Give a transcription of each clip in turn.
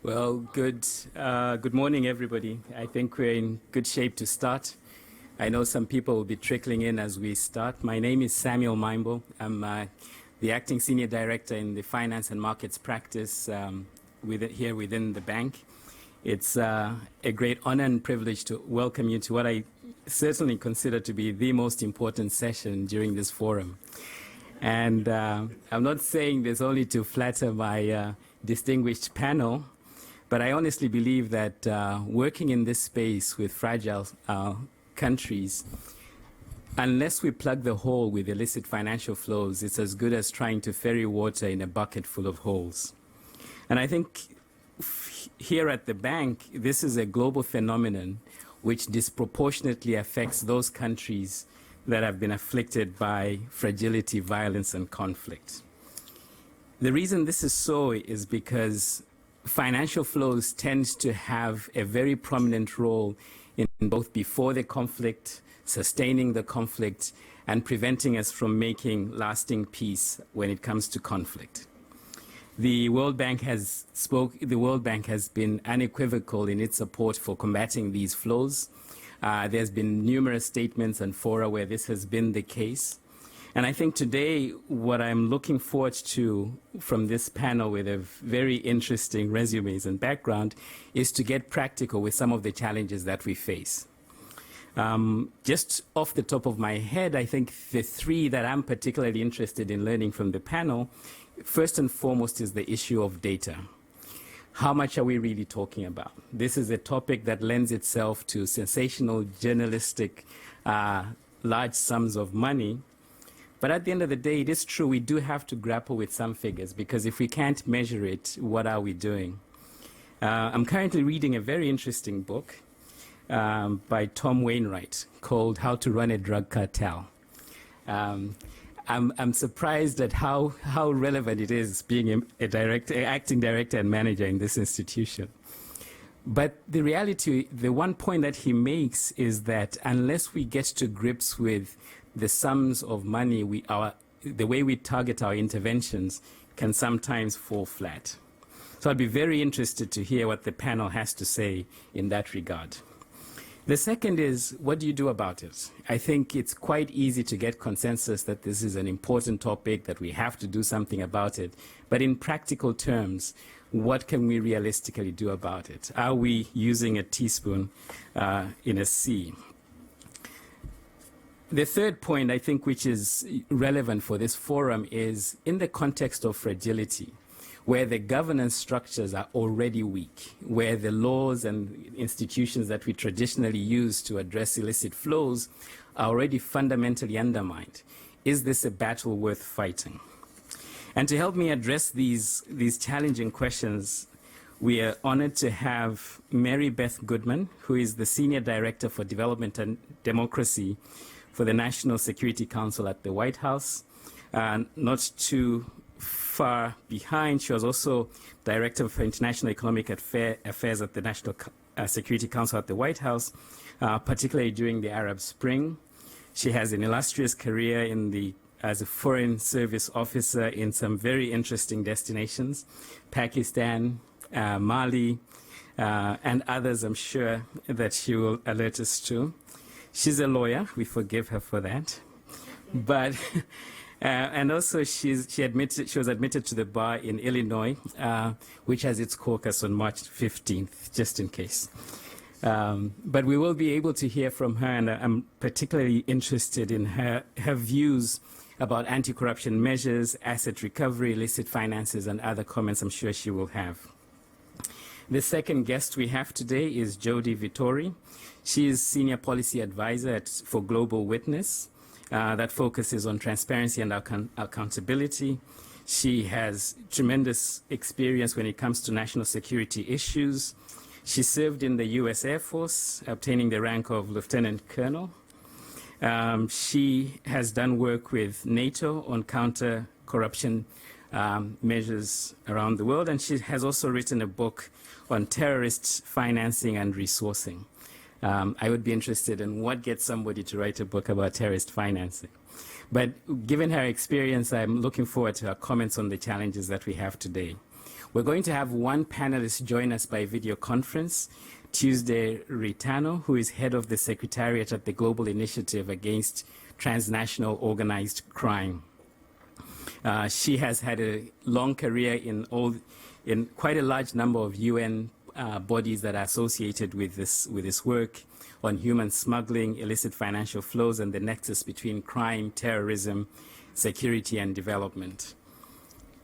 Good morning, everybody. I think we're in good shape to start. I know some people will be trickling in as we start. My name is Samuel Maimbo. I'm the Acting Senior Director in the Finance and Markets Practice here within the bank. It's a great honor and privilege to welcome you to what I certainly consider to be the most important session during this forum. And I'm not saying this only to flatter my distinguished panel, but I honestly believe that working in this space with fragile countries, unless we plug the hole with illicit financial flows, it's as good as trying to ferry water in a bucket full of holes. And I think here at the bank, this is a global phenomenon which disproportionately affects those countries that have been afflicted by fragility, violence, and conflict. The reason this is so is because financial flows tend to have a very prominent role in both before the conflict, sustaining the conflict, and preventing us from making lasting peace when it comes to conflict. The World Bank has been unequivocal in its support for combating these flows. There's been numerous statements and fora where this has been the case. And I think today what I'm looking forward to from this panel with a very interesting resumes and background is to get practical with some of the challenges that we face. Just off the top of my head, I think the three that I'm particularly interested in learning from the panel, first and foremost, is the issue of data. How much are we really talking about? This is a topic that lends itself to sensational, journalistic, large sums of money. But at the end of the day, it is true, we do have to grapple with some figures, because if we can't measure it, what are we doing? I'm currently reading a very interesting book by Tom Wainwright called How to Run a Drug Cartel. I'm surprised at how relevant it is being acting director and manager in this institution. But the reality, the one point that he makes is that unless we get to grips with the sums of money, the way we target our interventions can sometimes fall flat. So I'd be very interested to hear what the panel has to say in that regard. The second is, what do you do about it? I think it's quite easy to get consensus that this is an important topic, that we have to do something about it. But in practical terms, what can we realistically do about it? Are we using a teaspoon in a sea? The third point, I think, which is relevant for this forum is in the context of fragility, where the governance structures are already weak, where the laws and institutions that we traditionally use to address illicit flows are already fundamentally undermined. Is this a battle worth fighting? And to help me address these challenging questions, we are honored to have Mary Beth Goodman, who is the Senior Director for Development and Democracy for the National Security Council at the White House. Not too far behind, she was also Director for International Economic Affairs at the National Security Council at the White House, particularly during the Arab Spring. She has an illustrious career as a Foreign Service officer in some very interesting destinations, Pakistan, Mali, and others I'm sure that she will alert us to. She's a lawyer, we forgive her for that. But, and also she was admitted to the bar in Illinois, which has its caucus on March 15th, just in case. But we will be able to hear from her, and I'm particularly interested in her views about anti-corruption measures, asset recovery, illicit finances, and other comments I'm sure she will have. The second guest we have today is Jody Vittori. She is Senior Policy Advisor for Global Witness that focuses on transparency and accountability. She has tremendous experience when it comes to national security issues. She served in the U.S. Air Force, obtaining the rank of Lieutenant Colonel. She has done work with NATO on counter-corruption measures around the world, and she has also written a book on terrorist financing and resourcing. I would be interested in what gets somebody to write a book about terrorist financing. But given her experience, I'm looking forward to her comments on the challenges that we have today. We're going to have one panelist join us by video conference, Tuesday Ritano, who is head of the Secretariat at the Global Initiative Against Transnational Organized Crime. She has had a long career in quite a large number of UN bodies that are associated with this work on human smuggling, illicit financial flows, and the nexus between crime, terrorism, security, and development.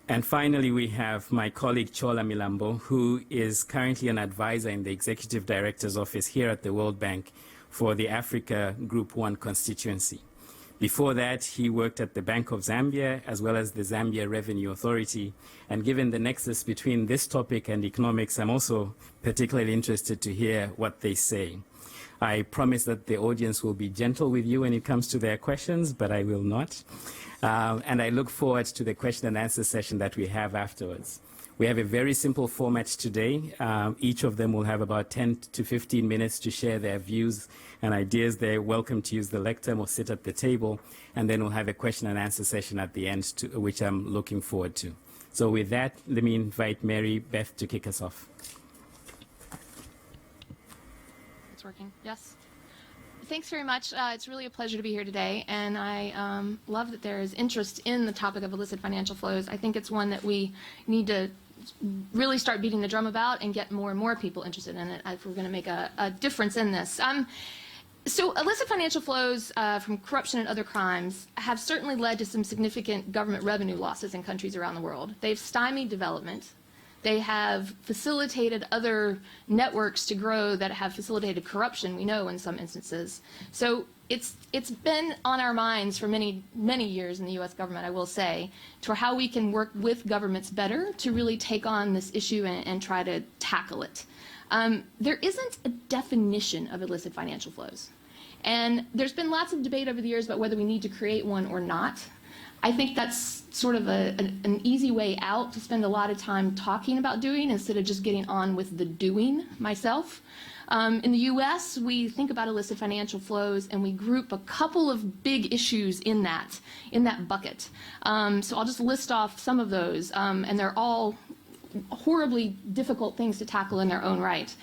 And finally, we have my colleague Chola Milambo, who is currently an advisor in the Executive Director's Office here at the World Bank for the Africa Group 1 constituency. Before that, he worked at the Bank of Zambia as well as the Zambia Revenue Authority. And given the nexus between this topic and economics, I'm also particularly interested to hear what they say. I promise that the audience will be gentle with you when it comes to their questions, but I will not. And I look forward to the question and answer session that we have afterwards. We have a very simple format today. Each of them will have about 10 to 15 minutes to share their views and ideas. They're welcome to use the lectern or sit at the table, and then we'll have a question and answer session at the end, which I'm looking forward to. So with that, let me invite Mary Beth to kick us off. It's working, yes. Thanks very much. It's really a pleasure to be here today, and I love that there is interest in the topic of illicit financial flows. I think it's one that we need to really start beating the drum about and get more and more people interested in it if we're going to make a difference in this. So illicit financial flows from corruption and other crimes have certainly led to some significant government revenue losses in countries around the world. They've stymied development. They have facilitated other networks to grow that have facilitated corruption, we know, in some instances. So it's been on our minds for many years in the U.S. government, I will say, to how we can work with governments better to really take on this issue and try to tackle it. There isn't a definition of illicit financial flows. And there's been lots of debate over the years about whether we need to create one or not. I think that's sort of an easy way out to spend a lot of time talking about doing instead of just getting on with the doing myself. In the U.S., we think about illicit financial flows and we group a couple of big issues in that bucket. So I'll just list off some of those, and they're all horribly difficult things to tackle in their own right.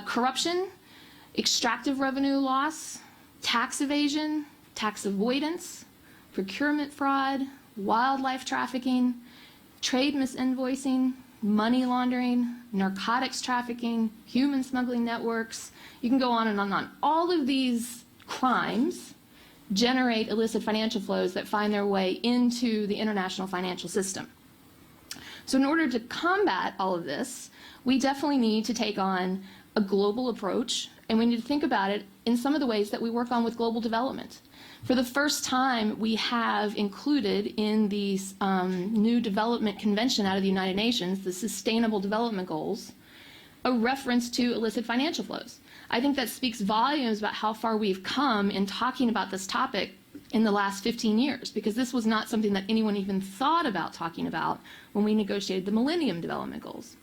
Corruption, extractive revenue loss, tax evasion, tax avoidance, procurement fraud, wildlife trafficking, trade misinvoicing, money laundering, narcotics trafficking, human smuggling networks. You can go on and on and on. All of these crimes generate illicit financial flows that find their way into the international financial system. So in order to combat all of this, we definitely need to take on a global approach, and we need to think about it in some of the ways that we work on with global development. For the first time, we have included in the new development convention out of the United Nations, the Sustainable Development Goals, a reference to illicit financial flows. I think that speaks volumes about how far we've come in talking about this topic in the last 15 years, because this was not something that anyone even thought about talking about when we negotiated the Millennium Development Goals.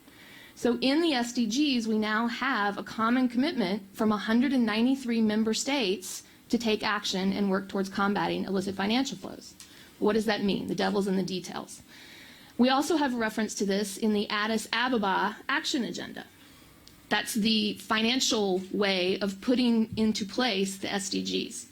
So in the SDGs, we now have a common commitment from 193 member states to take action and work towards combating illicit financial flows. What does that mean? The devil's in the details. We also have a reference to this in the Addis Ababa Action Agenda. That's the financial way of putting into place the SDGs.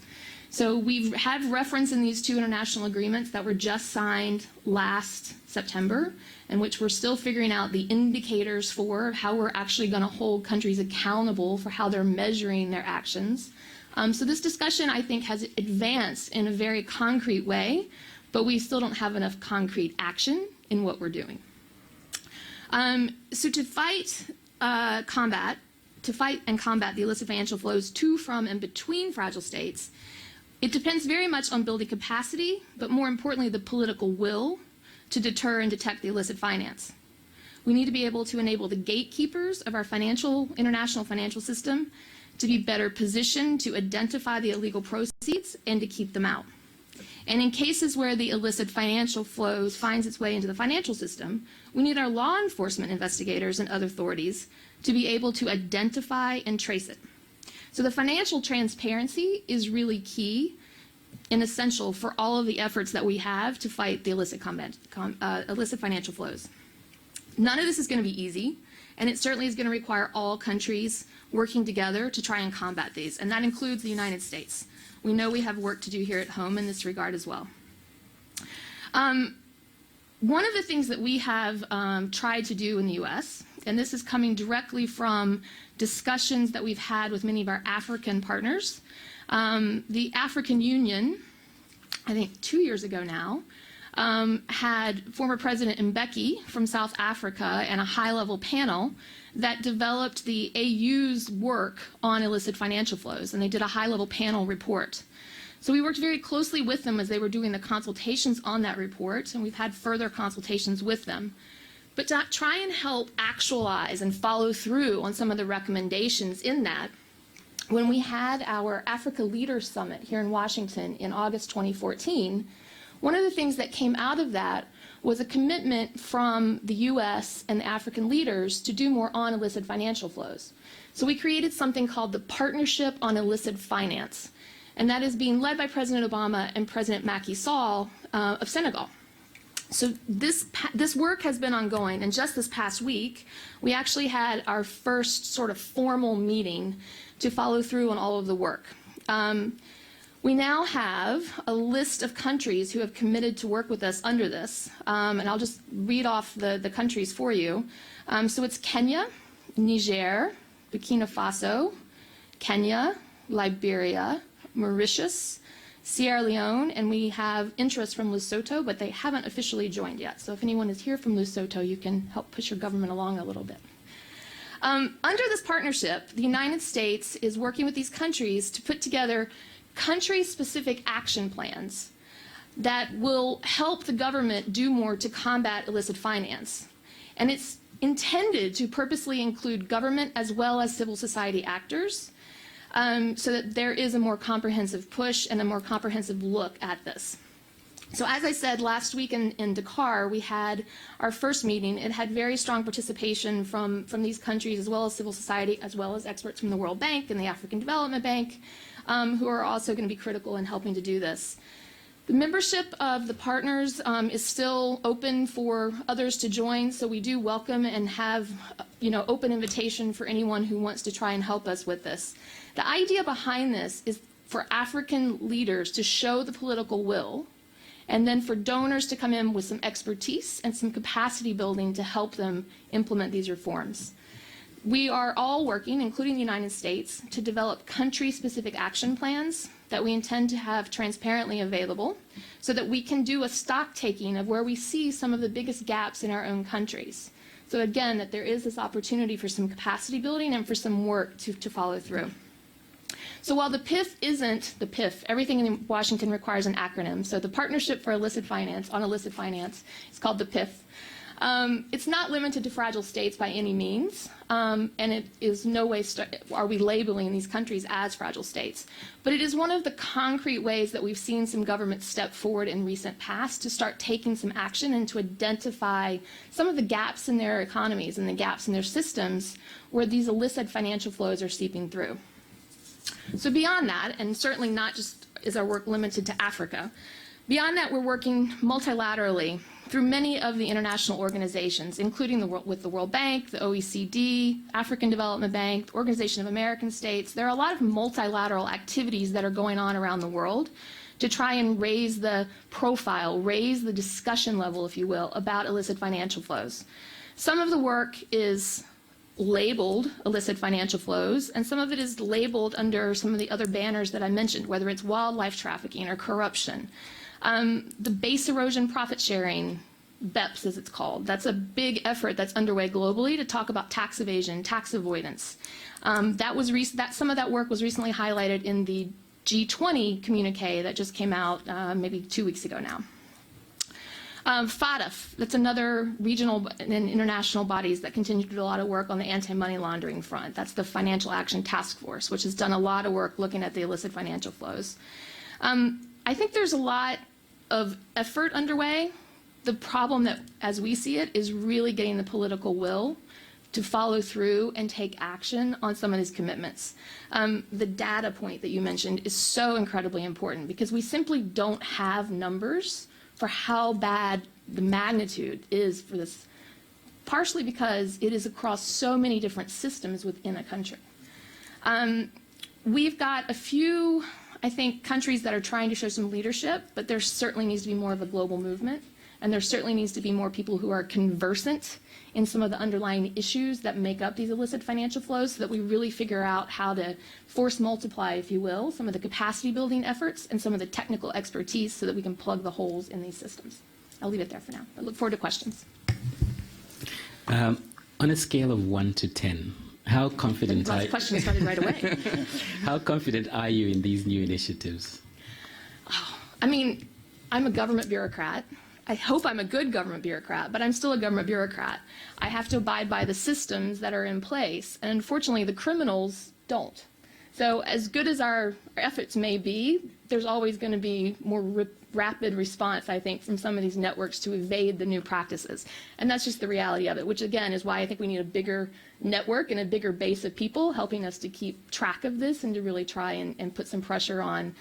So we've had reference in these two international agreements that were just signed last September, and which we're still figuring out the indicators for how we're actually going to hold countries accountable for how they're measuring their actions. So this discussion, I think, has advanced in a very concrete way, but we still don't have enough concrete action in what we're doing. So to fight and combat the illicit financial flows to, from, and between fragile states, it depends very much on building capacity, but more importantly, the political will to deter and detect the illicit finance. We need to be able to enable the gatekeepers of our international financial system to be better positioned to identify the illegal proceeds and to keep them out. And in cases where the illicit financial flows finds its way into the financial system, we need our law enforcement investigators and other authorities to be able to identify and trace it. So the financial transparency is really key and essential for all of the efforts that we have to fight the illicit financial flows. None of this is going to be easy, and it certainly is going to require all countries working together to try and combat these, and that includes the United States. We know we have work to do here at home in this regard as well. One of the things that we have tried to do in the U.S., and this is coming directly from discussions that we've had with many of our African partners, the African Union, I think 2 years ago now, had former President Mbeki from South Africa and a high-level panel that developed the AU's work on illicit financial flows, and they did a high-level panel report. So we worked very closely with them as they were doing the consultations on that report, and we've had further consultations with them. But to try and help actualize and follow through on some of the recommendations in that, when we had our Africa Leaders Summit here in Washington in August 2014, one of the things that came out of that was a commitment from the U.S. and the African leaders to do more on illicit financial flows. So we created something called the Partnership on Illicit Finance, and that is being led by President Obama and President Macky Sall of Senegal. So this work has been ongoing, and just this past week, we actually had our first sort of formal meeting to follow through on all of the work. We now have a list of countries who have committed to work with us under this, and I'll just read off the countries for you. So it's Kenya, Niger, Burkina Faso, Kenya, Liberia, Mauritius, Sierra Leone, and we have interest from Lesotho, but they haven't officially joined yet. So if anyone is here from Lesotho, you can help push your government along a little bit. Under this partnership, the United States is working with these countries to put together country-specific action plans that will help the government do more to combat illicit finance. And it's intended to purposely include government as well as civil society actors, so that there is a more comprehensive push and a more comprehensive look at this. So as I said, last week in Dakar, we had our first meeting. It had very strong participation from these countries, as well as civil society, as well as experts from the World Bank and the African Development Bank, who are also going to be critical in helping to do this. The membership of the partners is still open for others to join, so we do welcome and have open invitation for anyone who wants to try and help us with this. The idea behind this is for African leaders to show the political will, and then for donors to come in with some expertise and some capacity building to help them implement these reforms. We are all working, including the United States, to develop country-specific action plans that we intend to have transparently available so that we can do a stock taking of where we see some of the biggest gaps in our own countries. So again, that there is this opportunity for some capacity building and for some work to follow through. So while the PIF isn't the PIF, everything in Washington requires an acronym. So the Partnership for Illicit Finance on Illicit Finance is called the PIF. It's not limited to fragile states by any means, and it is no way are we labeling these countries as fragile states. But it is one of the concrete ways that we've seen some governments step forward in recent past to start taking some action and to identify some of the gaps in their economies and the gaps in their systems where these illicit financial flows are seeping through. So beyond that, and certainly not just is our work limited to Africa, beyond that we're working multilaterally through many of the international organizations, including with the World Bank, the OECD, African Development Bank, the Organization of American States. There are a lot of multilateral activities that are going on around the world to try and raise the profile, raise the discussion level, if you will, about illicit financial flows. Some of the work is labeled illicit financial flows, and some of it is labeled under some of the other banners that I mentioned, whether it's wildlife trafficking or corruption. The base erosion profit sharing, BEPS as it's called, that's a big effort that's underway globally to talk about tax evasion, tax avoidance. Some of that work was recently highlighted in the G20 communique that just came out maybe 2 weeks ago now. FATF, that's another regional and international bodies that continue to do a lot of work on the anti-money laundering front. That's the Financial Action Task Force, which has done a lot of work looking at the illicit financial flows. I think there's a lot of effort underway. The problem that, as we see it, is really getting the political will to follow through and take action on some of these commitments. The data point that you mentioned is so incredibly important because we simply don't have numbers for how bad the magnitude is for this partially because it is across so many different systems within a country. We've got a few, I think, countries that are trying to show some leadership, but there certainly needs to be more of a global movement, and there certainly needs to be more people who are conversant in some of the underlying issues that make up these illicit financial flows, so that we really figure out how to force multiply, if you will, some of the capacity building efforts and some of the technical expertise so that we can plug the holes in these systems. I'll leave it there for now. I look forward to questions. On a scale of 1 to 10, how confident are you? Questions started right away. How confident are you in these new initiatives? Oh, I mean, I'm a government bureaucrat. I hope I'm a good government bureaucrat, but I'm still a government bureaucrat. I have to abide by the systems that are in place, and unfortunately the criminals don't. So as good as our efforts may be, there's always going to be more rapid response, I think, from some of these networks to evade the new practices. And that's just the reality of it, which again is why I think we need a bigger network and a bigger base of people helping us to keep track of this and to really try and put some pressure on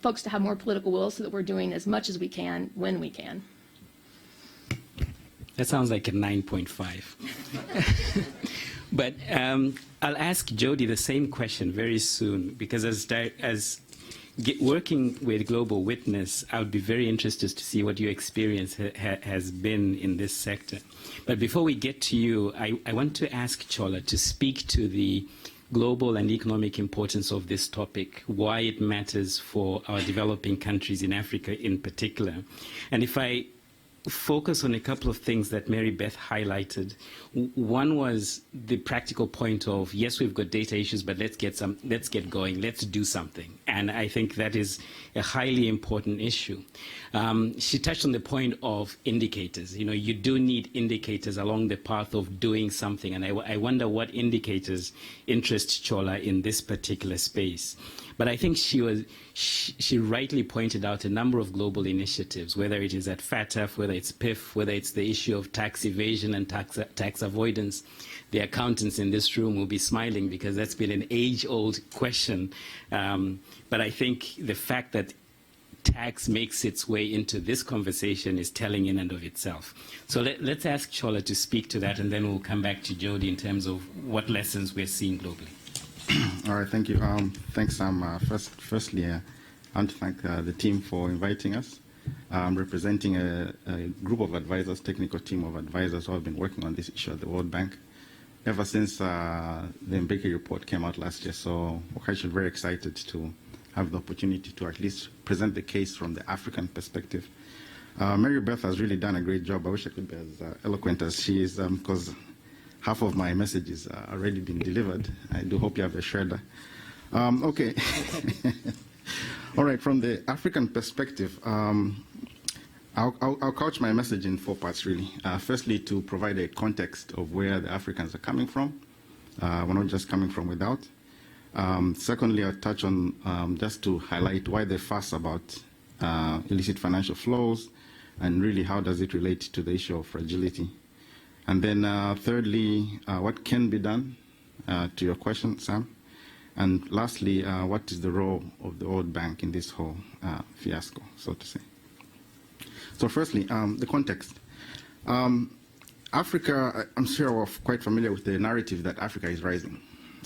folks to have more political will so that we're doing as much as we can when we can. That sounds like a 9.5. But I'll ask Jody the same question very soon, because working with Global Witness, I would be very interested to see what your experience has been in this sector. But before we get to you, I want to ask Chola to speak to the global and economic importance of this topic, why it matters for our developing countries in Africa in particular. And if I focus on a couple of things that Mary Beth highlighted. One was the practical point of, yes, we've got data issues, but let's get going, let's do something. And I think that is a highly important issue. She touched on the point of indicators. You know, you do need indicators along the path of doing something. And I wonder what indicators interest Chola in this particular space. But I think she rightly pointed out a number of global initiatives, whether it is at FATF, whether it's PIF, whether it's the issue of tax evasion and tax avoidance. The accountants in this room will be smiling because that's been an age-old question. But I think the fact that tax makes its way into this conversation is telling in and of itself. So let's ask Chola to speak to that, and then we'll come back to Jody in terms of what lessons we're seeing globally. All right, thank you. Thanks, Sam. Firstly, I want to thank the team for inviting us. I'm representing a group of advisors, technical team of advisors who have been working on this issue at the World Bank ever since the Mbeki report came out last year. So we're actually very excited to have the opportunity to at least present the case from the African perspective. Mary Beth has really done a great job. I wish I could be as eloquent as she is, because half of my messages are already been delivered. I do hope you have a shredder. Okay. All right, from the African perspective, I'll couch my message in 4 parts, really. Firstly, to provide a context of where the Africans are coming from. We're not just coming from without. Secondly, I'll touch on just to highlight why they fuss about illicit financial flows, and really how does it relate to the issue of fragility. And then thirdly, what can be done, to your question, Sam. And lastly, what is the role of the World Bank in this whole fiasco, so to say. So firstly, the context. Africa, I'm sure we're quite familiar with the narrative that Africa is rising.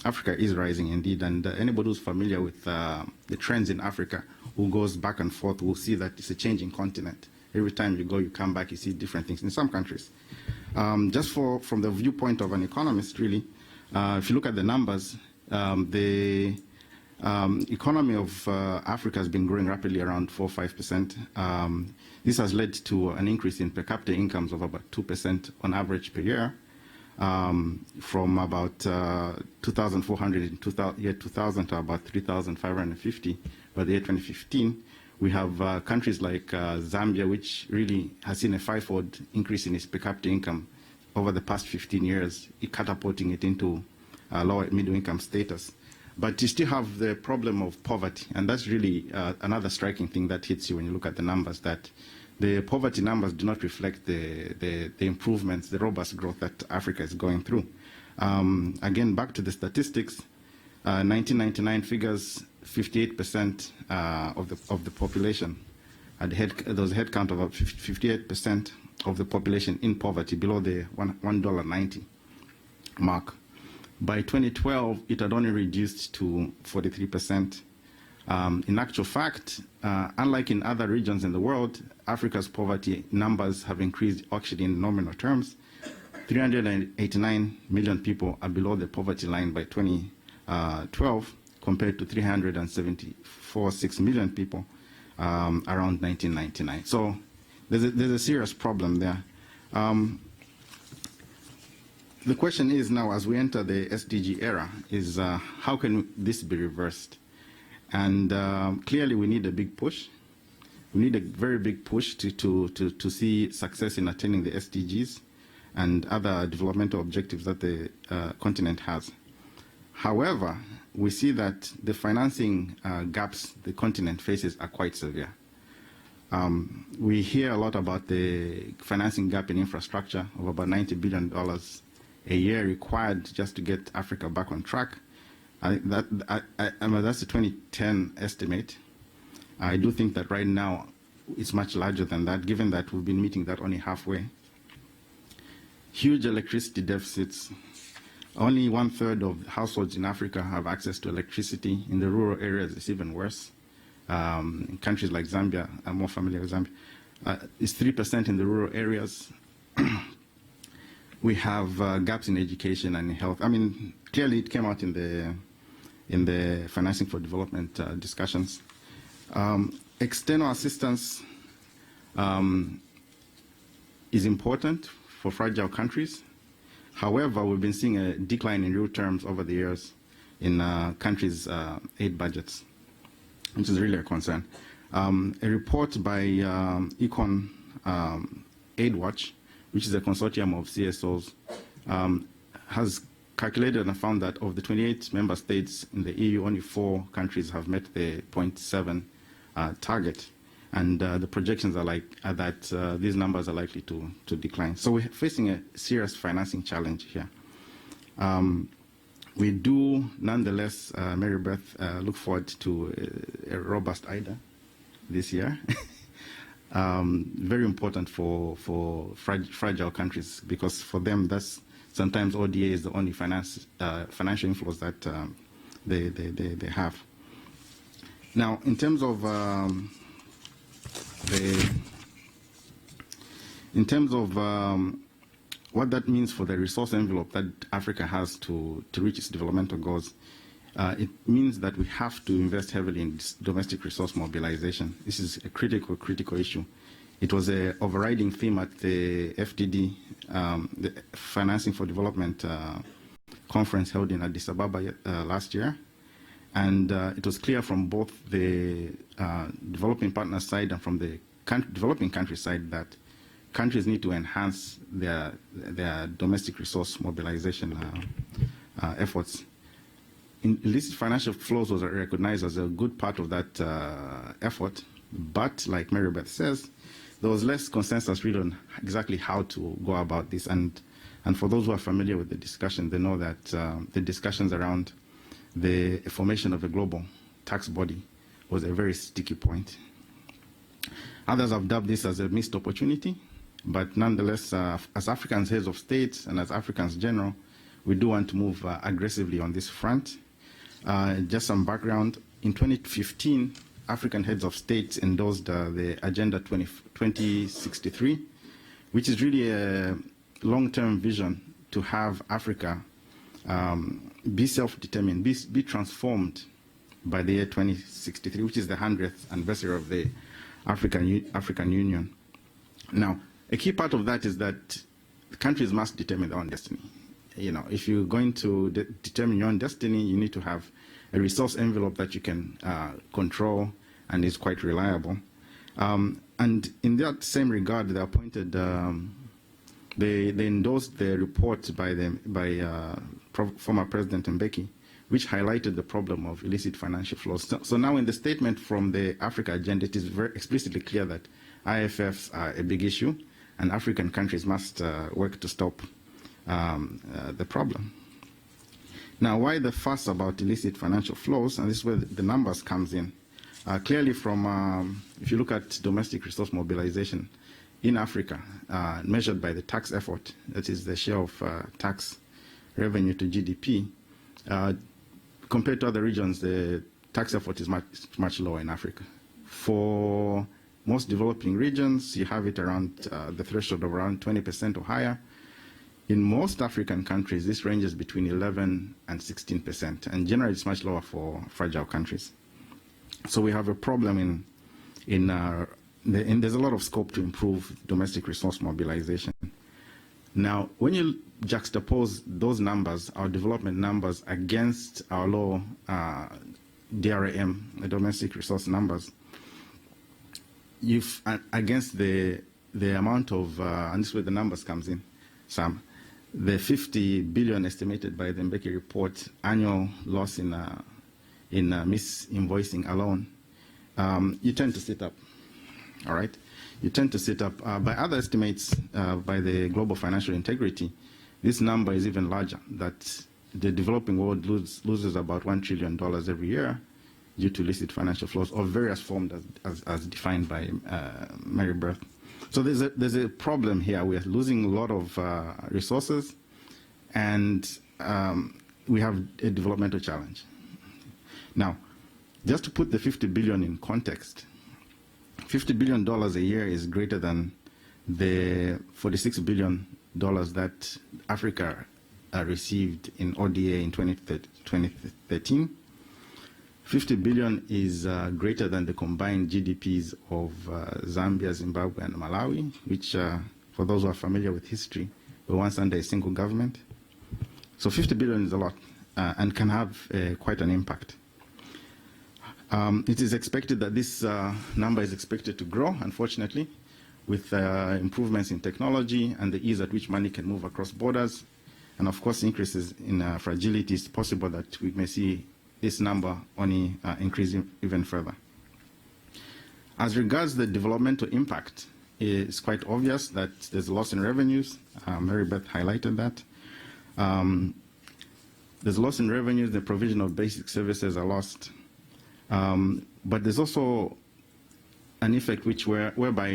Africa is rising indeed, and anybody who's familiar with the trends in Africa, who goes back and forth, will see that it's a changing continent. Every time you go, you come back, you see different things in some countries. Just from the viewpoint of an economist, really, if you look at the numbers, the economy of Africa has been growing rapidly, around 4 or 5%. This has led to an increase in per capita incomes of about 2% on average per year, from about 2,400 in year 2000 to about 3,550 by the year 2015. We have countries like Zambia, which really has seen a 5-fold increase in its per capita income over the past 15 years, catapulting it into lower middle income status. But you still have the problem of poverty, and that's really another striking thing that hits you when you look at the numbers, that the poverty numbers do not reflect the improvements, the robust growth that Africa is going through. Again, back to the statistics, 1999 figures, 58% of the population had there was a head count of about 58% of the population in poverty, below the $1.90 mark. By 2012, it had only reduced to 43%. In actual fact, unlike in other regions in the world, Africa's poverty numbers have increased actually in nominal terms. 389 million people are below the poverty line by 2012, compared to 374.6 million people around 1999. So there's a serious problem there. The question is now, as we enter the SDG era, is how can this be reversed? And clearly we need a big push. We need a very big push to see success in attaining the SDGs and other developmental objectives that the continent has. However, we see that the financing gaps the continent faces are quite severe. We hear a lot about the financing gap in infrastructure of about $90 billion a year required just to get Africa back on track. I mean, that's the 2010 estimate. I do think that right now it's much larger than that, given that we've been meeting that only halfway. Huge electricity deficits. Only 1/3 of households in Africa have access to electricity. In the rural areas, it's even worse. In countries like Zambia, I'm more familiar with Zambia, it's 3% in the rural areas. We have gaps in education and in health. I mean, clearly it came out in the financing for development discussions. External assistance is important for fragile countries. However, we've been seeing a decline in real terms over the years in countries' aid budgets, which is really a concern. A report by Econ Aid Watch, which is a consortium of CSOs, has calculated and found that of the 28 member states in the EU, only 4 countries have met the 0.7 target. And the projections are that these numbers are likely to decline. So we're facing a serious financing challenge here. We do, nonetheless, Mary Beth, look forward to a robust IDA this year. Very important for fragile countries, because for them, that's sometimes ODA is the only financial inflows that they have. Now, in terms of what that means for the resource envelope that Africa has to reach its developmental goals, it means that we have to invest heavily in domestic resource mobilization. This is a critical issue. It was an overriding theme at the FDD, the Financing for Development conference held in Addis Ababa last year. And it was clear from both the developing partner side and from the developing country side that countries need to enhance their domestic resource mobilization efforts. Illicit financial flows was recognized as a good part of that effort, but like Mary Beth says, there was less consensus really on exactly how to go about this. And for those who are familiar with the discussion, they know that the discussions around the formation of a global tax body was a very sticky point. Others have dubbed this as a missed opportunity, but nonetheless, as Africans heads of states and as Africans general, we do want to move aggressively on this front. Just some background, in 2015, African heads of states endorsed the Agenda 2063, which is really a long-term vision to have Africa be self-determined, be transformed by the year 2063, which is the 100th anniversary of the African Union. Now, a key part of that is that countries must determine their own destiny. You know, if you're going to determine your own destiny, you need to have a resource envelope that you can control and is quite reliable. And in that same regard, they appointed, they endorsed the report by former President Mbeki, which highlighted the problem of illicit financial flows. So now in the statement from the Africa Agenda, it is very explicitly clear that IFFs are a big issue, and African countries must work to stop the problem. Now, why the fuss about illicit financial flows? And this is where the numbers comes in. Clearly from, if you look at domestic resource mobilization, in Africa, measured by the tax effort, that is the share of tax revenue to GDP, compared to other regions, the tax effort is much lower in Africa. For most developing regions, you have it around the threshold of around 20% or higher. In most African countries, this ranges between 11 and 16%, and generally it's much lower for fragile countries. So we have a problem and there's a lot of scope to improve domestic resource mobilization. Now, when you juxtapose those numbers, our development numbers, against our low DRAM, the domestic resource numbers, against the amount of, and this is where the numbers comes in, Sam, the 50 billion estimated by the Mbeki report annual loss in misinvoicing alone, you tend to sit up, all right? You tend to sit up. By other estimates by the Global Financial Integrity, this number is even larger, that the developing world loses about $1 trillion every year due to illicit financial flows of various forms as defined by Mary Beth. So there's a problem here. We are losing a lot of resources, and we have a developmental challenge. Now, just to put the 50 billion in context, $50 billion a year is greater than the $46 billion that Africa received in ODA in 2013. 50 billion is greater than the combined GDPs of Zambia, Zimbabwe, and Malawi, which, for those who are familiar with history, were once under a single government. So 50 billion is a lot and can have quite an impact. It is expected that this number is expected to grow, unfortunately, with improvements in technology and the ease at which money can move across borders. And of course, increases in fragility. It's possible that we may see this number only increasing even further. As regards the developmental impact, it's quite obvious that there's a loss in revenues. Mary Beth highlighted that. There's a loss in revenues, the provision of basic services are lost. But there's also an effect whereby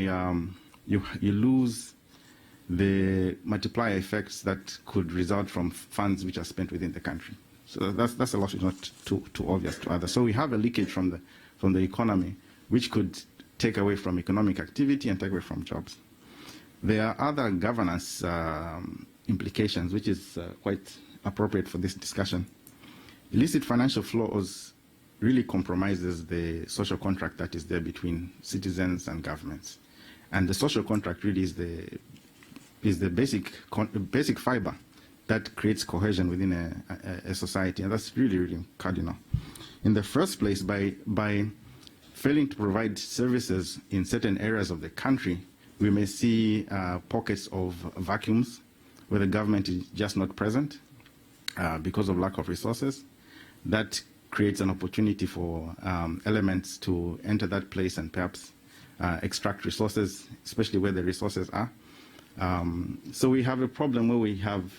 you lose the multiplier effects that could result from funds which are spent within the country. So that's a loss which is not too obvious to others. So we have a leakage from the economy, which could take away from economic activity and take away from jobs. There are other governance implications, which is quite appropriate for this discussion. Illicit financial flows really compromises the social contract that is there between citizens and governments. And the social contract really is the basic fiber that creates cohesion within a society, and that's really, really cardinal. In the first place, by failing to provide services in certain areas of the country, we may see pockets of vacuums where the government is just not present because of lack of resources. That creates an opportunity for elements to enter that place and perhaps extract resources, especially where the resources are. So we have a problem where we have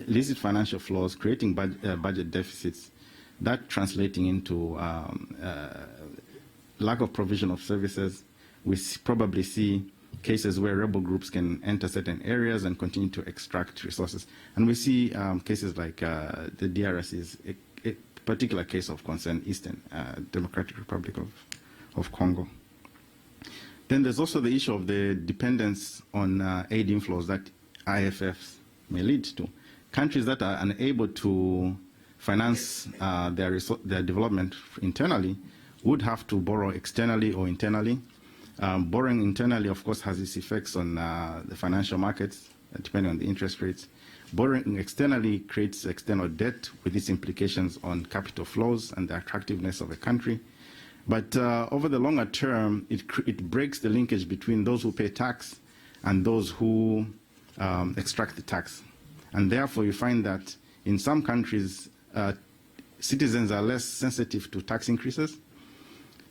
illicit financial flows creating budget deficits, that translating into lack of provision of services. We probably see cases where rebel groups can enter certain areas and continue to extract resources. And we see cases like the DRC is a particular case of concern, Eastern Democratic Republic of Congo. Then there's also the issue of the dependence on aid inflows that IFFs may lead to. Countries that are unable to finance their development internally would have to borrow externally or internally. Borrowing internally, of course, has its effects on the financial markets, depending on the interest rates. Borrowing externally creates external debt with its implications on capital flows and the attractiveness of a country. But over the longer term, it breaks the linkage between those who pay tax and those who extract the tax. And therefore, you find that in some countries, citizens are less sensitive to tax increases.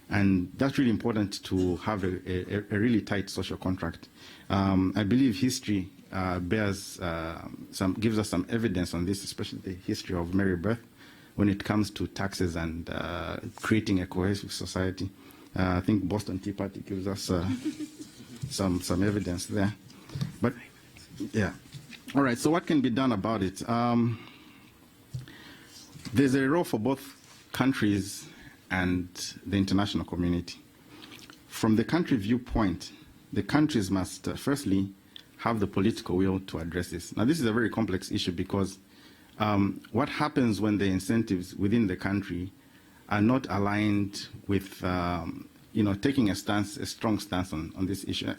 And that's really important to have a really tight social contract. I believe history gives us some evidence on this, especially the history of Mary Beth, when it comes to taxes and creating a cohesive society. I think Boston Tea Party gives us some evidence there. But yeah, all right. So what can be done about it? There's a role for both countries and the international community. From the country viewpoint, the countries must firstly have the political will to address this. Now, this is a very complex issue because what happens when the incentives within the country are not aligned with taking a strong stance on this issue.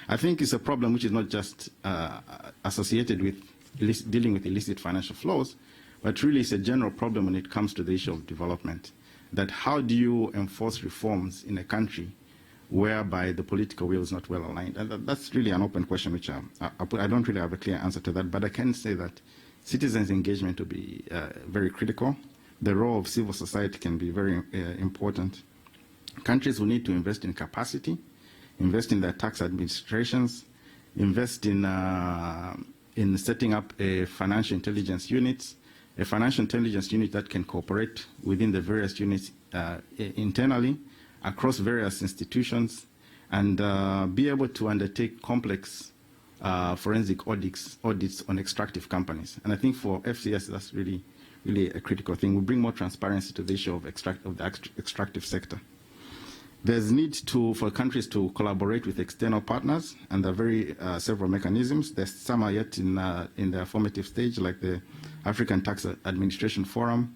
I think it's a problem which is not just associated with dealing with illicit financial flows, but really it's a general problem when it comes to the issue of development. That how do you enforce reforms in a country whereby the political will is not well aligned? And that's really an open question which I don't really have a clear answer to that, but I can say that citizens' engagement will be very critical. The role of civil society can be very important. Countries will need to invest in capacity, invest in their tax administrations, invest in setting up a financial intelligence unit that can cooperate within the various units internally, across various institutions, and be able to undertake complex forensic audits on extractive companies. And I think for FCS, that's really a critical thing. We bring more transparency to the issue of the extractive sector. There's need for countries to collaborate with external partners, and there are several mechanisms. Some are yet in the formative stage, like the African Tax Administration Forum.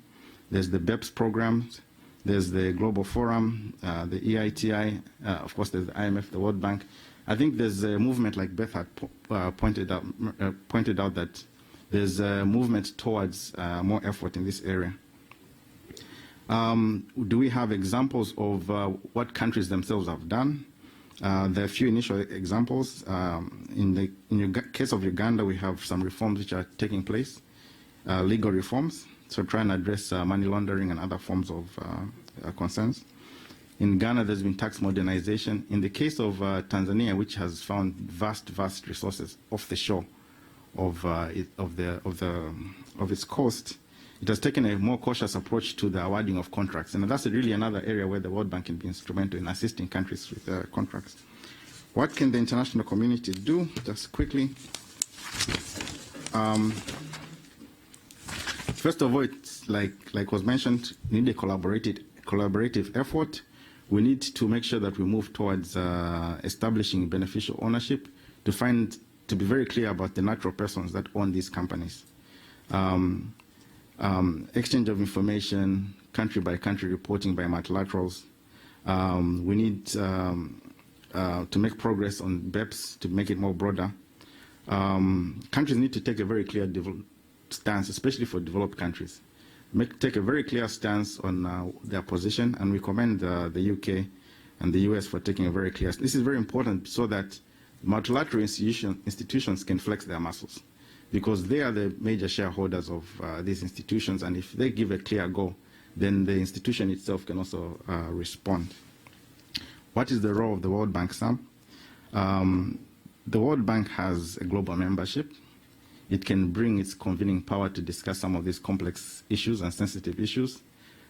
There's the BEPS programs. There's the Global Forum, the EITI. Of course, there's the IMF, the World Bank. I think there's a movement, like Beth had pointed out that there's a movement towards more effort in this area. Do we have examples of what countries themselves have done? There are a few initial examples. In the case of Uganda, we have some reforms which are taking place, legal reforms, so try and address money laundering and other forms of concerns. In Ghana, there's been tax modernization. In the case of Tanzania, which has found vast resources off the shore of its coast, it has taken a more cautious approach to the awarding of contracts. And that's really another area where the World Bank can be instrumental in assisting countries with contracts. What can the international community do? Just quickly. First of all, it's like was mentioned, we need a collaborative effort. We need to make sure that we move towards establishing beneficial ownership to be very clear about the natural persons that own these companies. Exchange of information, country-by-country reporting by multilaterals. We need to make progress on BEPS to make it more broader. Countries need to take a very clear stance, especially for developed countries. Take a very clear stance on their position, and we commend the UK and the US for taking a very clear stance. This is very important so that multilateral institutions can flex their muscles, because they are the major shareholders of these institutions, and if they give a clear go, then the institution itself can also respond. What is the role of the World Bank, Sam? The World Bank has a global membership. It can bring its convening power to discuss some of these complex issues and sensitive issues.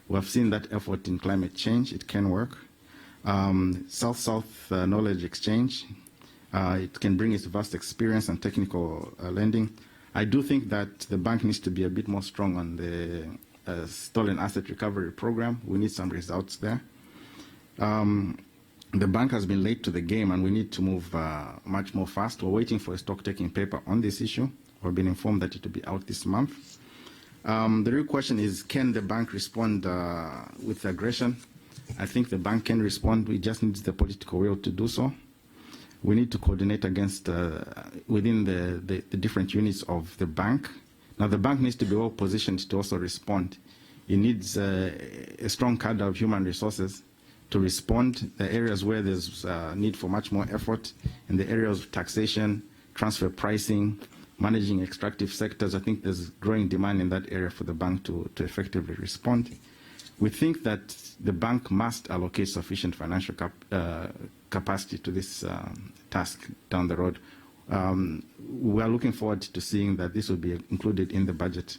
We have seen that effort in climate change. It can work. South-South knowledge exchange. It can bring its vast experience and technical lending. I do think that the bank needs to be a bit more strong on the stolen asset recovery program. We need some results there. The bank has been late to the game, and we need to move much more fast. We're waiting for a stock-taking paper on this issue. We've been informed that it will be out this month. The real question is, can the bank respond with aggression? I think the bank can respond. We just need the political will to do so. We need to coordinate against within the different units of the bank. Now, the bank needs to be well positioned to also respond. It needs a strong cadre of human resources to respond. The areas where there's need for much more effort, in the areas of taxation, transfer pricing, managing extractive sectors, I think there's growing demand in that area for the bank to effectively respond. We think that the bank must allocate sufficient financial capacity to this task down the road. We are looking forward to seeing that this will be included in the budget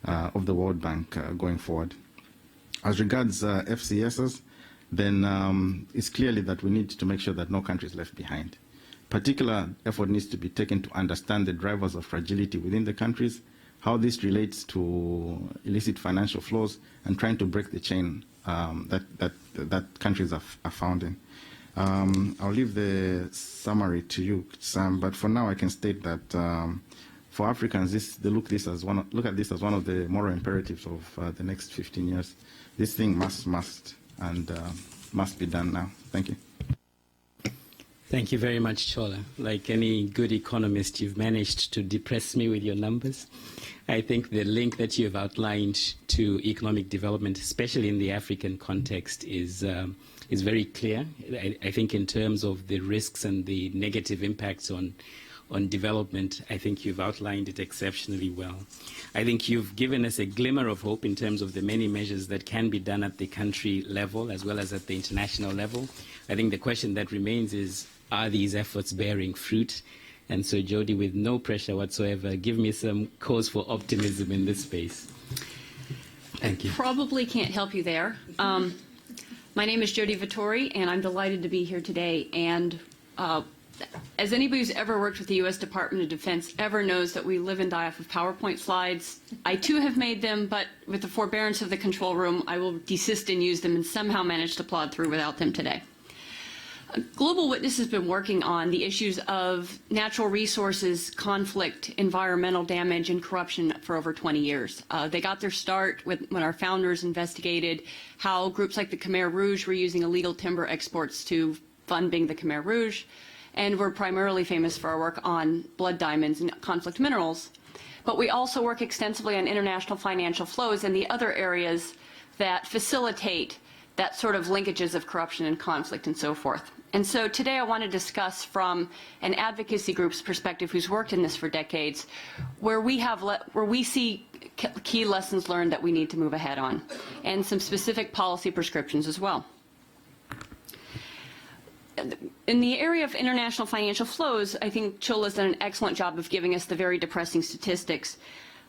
of the World Bank going forward. As regards FCSs, then it's clearly that we need to make sure that no country is left behind. particular effort needs to be taken to understand the drivers of fragility within the countries, how this relates to illicit financial flows, and trying to break the chain that countries are found in. I'll leave the summary to you, Sam, but for now I can state that for Africans, they look at this as one of the moral imperatives of the next 15 years. This thing must be done now. Thank you. Thank you very much, Chola. Like any good economist, you've managed to depress me with your numbers. I think the link that you've outlined to economic development, especially in the African context, is very clear. I think in terms of the risks and the negative impacts on development, I think you've outlined it exceptionally well. I think you've given us a glimmer of hope in terms of the many measures that can be done at the country level as well as at the international level. I think the question that remains is, are these efforts bearing fruit? And so, Jody, with no pressure whatsoever, give me some cause for optimism in this space. Thank you. Probably can't help you there. My name is Jody Vittori, and I'm delighted to be here today. And as anybody who's ever worked with the U.S. Department of Defense ever knows that we live and die off of PowerPoint slides. I, too, have made them, but with the forbearance of the control room, I will desist and use them and somehow manage to plod through without them today. Global Witness has been working on the issues of natural resources, conflict, environmental damage, and corruption for over 20 years. They got their start when our founders investigated how groups like the Khmer Rouge were using illegal timber exports to fund being the Khmer Rouge, and we're primarily famous for our work on blood diamonds and conflict minerals. But we also work extensively on international financial flows and the other areas that facilitate that sort of linkages of corruption and conflict and so forth. And so today I want to discuss from an advocacy group's perspective who's worked in this for decades, where we see key lessons learned that we need to move ahead on, and some specific policy prescriptions as well. In the area of international financial flows, I think Chola's done an excellent job of giving us the very depressing statistics.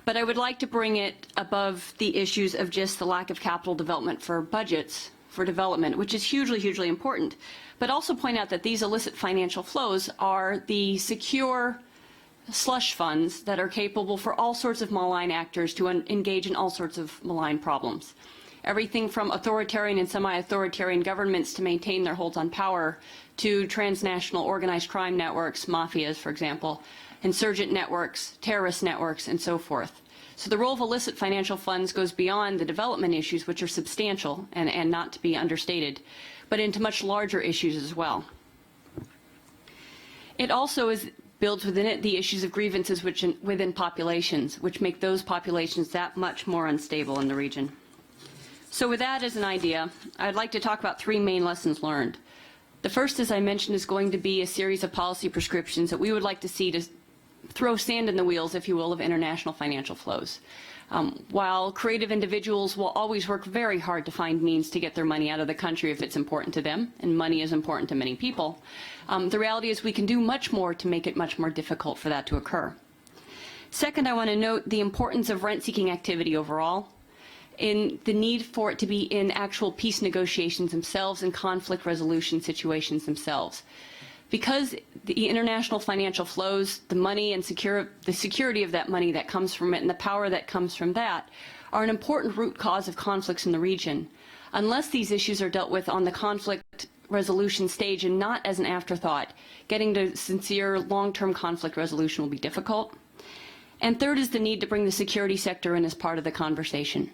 But I would like to bring it above the issues of just the lack of capital development for budgets for development, which is hugely, hugely important. But also point out that these illicit financial flows are the secure slush funds that are capable for all sorts of malign actors to engage in all sorts of malign problems. Everything from authoritarian and semi-authoritarian governments to maintain their holds on power, to transnational organized crime networks, mafias, for example, insurgent networks, terrorist networks, and so forth. So the role of illicit financial funds goes beyond the development issues, which are substantial and not to be understated, but into much larger issues as well. It also builds within it the issues of grievances within populations, which make those populations that much more unstable in the region. So with that as an idea, I'd like to talk about three main lessons learned. The first, as I mentioned, is going to be a series of policy prescriptions that we would like to see to throw sand in the wheels, if you will, of international financial flows. While creative individuals will always work very hard to find means to get their money out of the country if it's important to them, and money is important to many people, the reality is we can do much more to make it much more difficult for that to occur. Second, I want to note the importance of rent-seeking activity overall, in the need for it to be in actual peace negotiations themselves and conflict resolution situations themselves. Because the international financial flows, the money and the security of that money that comes from it and the power that comes from that are an important root cause of conflicts in the region. Unless these issues are dealt with on the conflict resolution stage and not as an afterthought, getting to sincere long-term conflict resolution will be difficult. And third is the need to bring the security sector in as part of the conversation.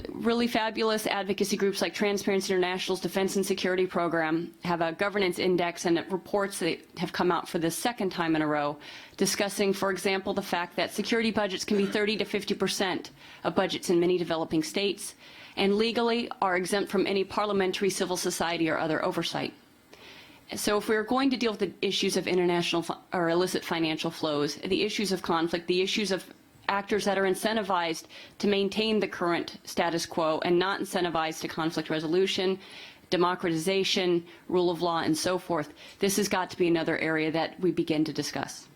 Really fabulous advocacy groups like Transparency International's Defense and Security Program have a governance index and reports that have come out for the second time in a row discussing, for example, the fact that security budgets can be 30 to 50% of budgets in many developing states and legally are exempt from any parliamentary, civil society, or other oversight. So if we're going to deal with the issues of international or illicit financial flows, the issues of conflict, the issues of actors that are incentivized to maintain the current status quo and not incentivized to conflict resolution, democratization, rule of law, and so forth, this has got to be another area that we begin to discuss.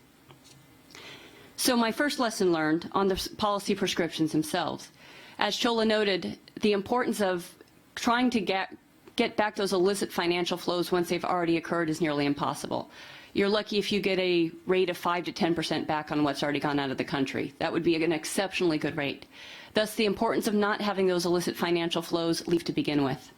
So my first lesson learned on the policy prescriptions themselves. As Chola noted, the importance of trying to get back those illicit financial flows once they've already occurred is nearly impossible. You're lucky if you get a rate of 5 to 10% back on what's already gone out of the country. That would be an exceptionally good rate. Thus, the importance of not having those illicit financial flows leave to begin with.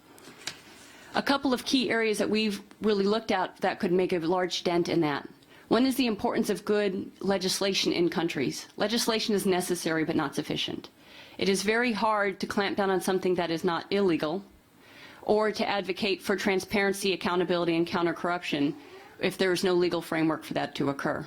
A couple of key areas that we've really looked at that could make a large dent in that. One is the importance of good legislation in countries. Legislation is necessary but not sufficient. It is very hard to clamp down on something that is not illegal or to advocate for transparency, accountability, and counter-corruption if there is no legal framework for that to occur.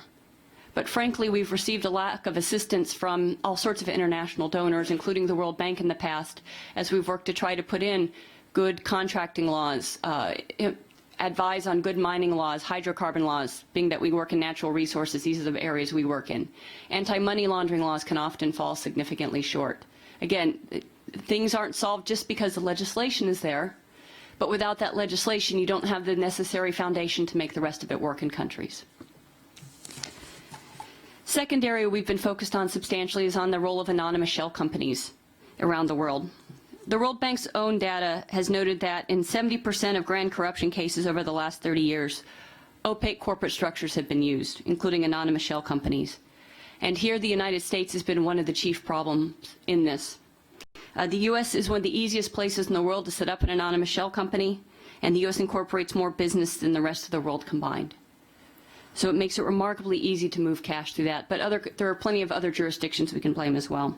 But frankly, we've received a lack of assistance from all sorts of international donors, including the World Bank in the past, as we've worked to try to put in good contracting laws, advise on good mining laws, hydrocarbon laws, being that we work in natural resources, these are the areas we work in. Anti-money laundering laws can often fall significantly short. Again, things aren't solved just because the legislation is there, but without that legislation, you don't have the necessary foundation to make the rest of it work in countries. Second area we've been focused on substantially is on the role of anonymous shell companies around the world. The World Bank's own data has noted that in 70% of grand corruption cases over the last 30 years, opaque corporate structures have been used, including anonymous shell companies. And here the United States has been one of the chief problems in this. The U.S. is one of the easiest places in the world to set up an anonymous shell company, and the U.S. incorporates more business than the rest of the world combined. So it makes it remarkably easy to move cash through that, but there are plenty of other jurisdictions we can blame as well.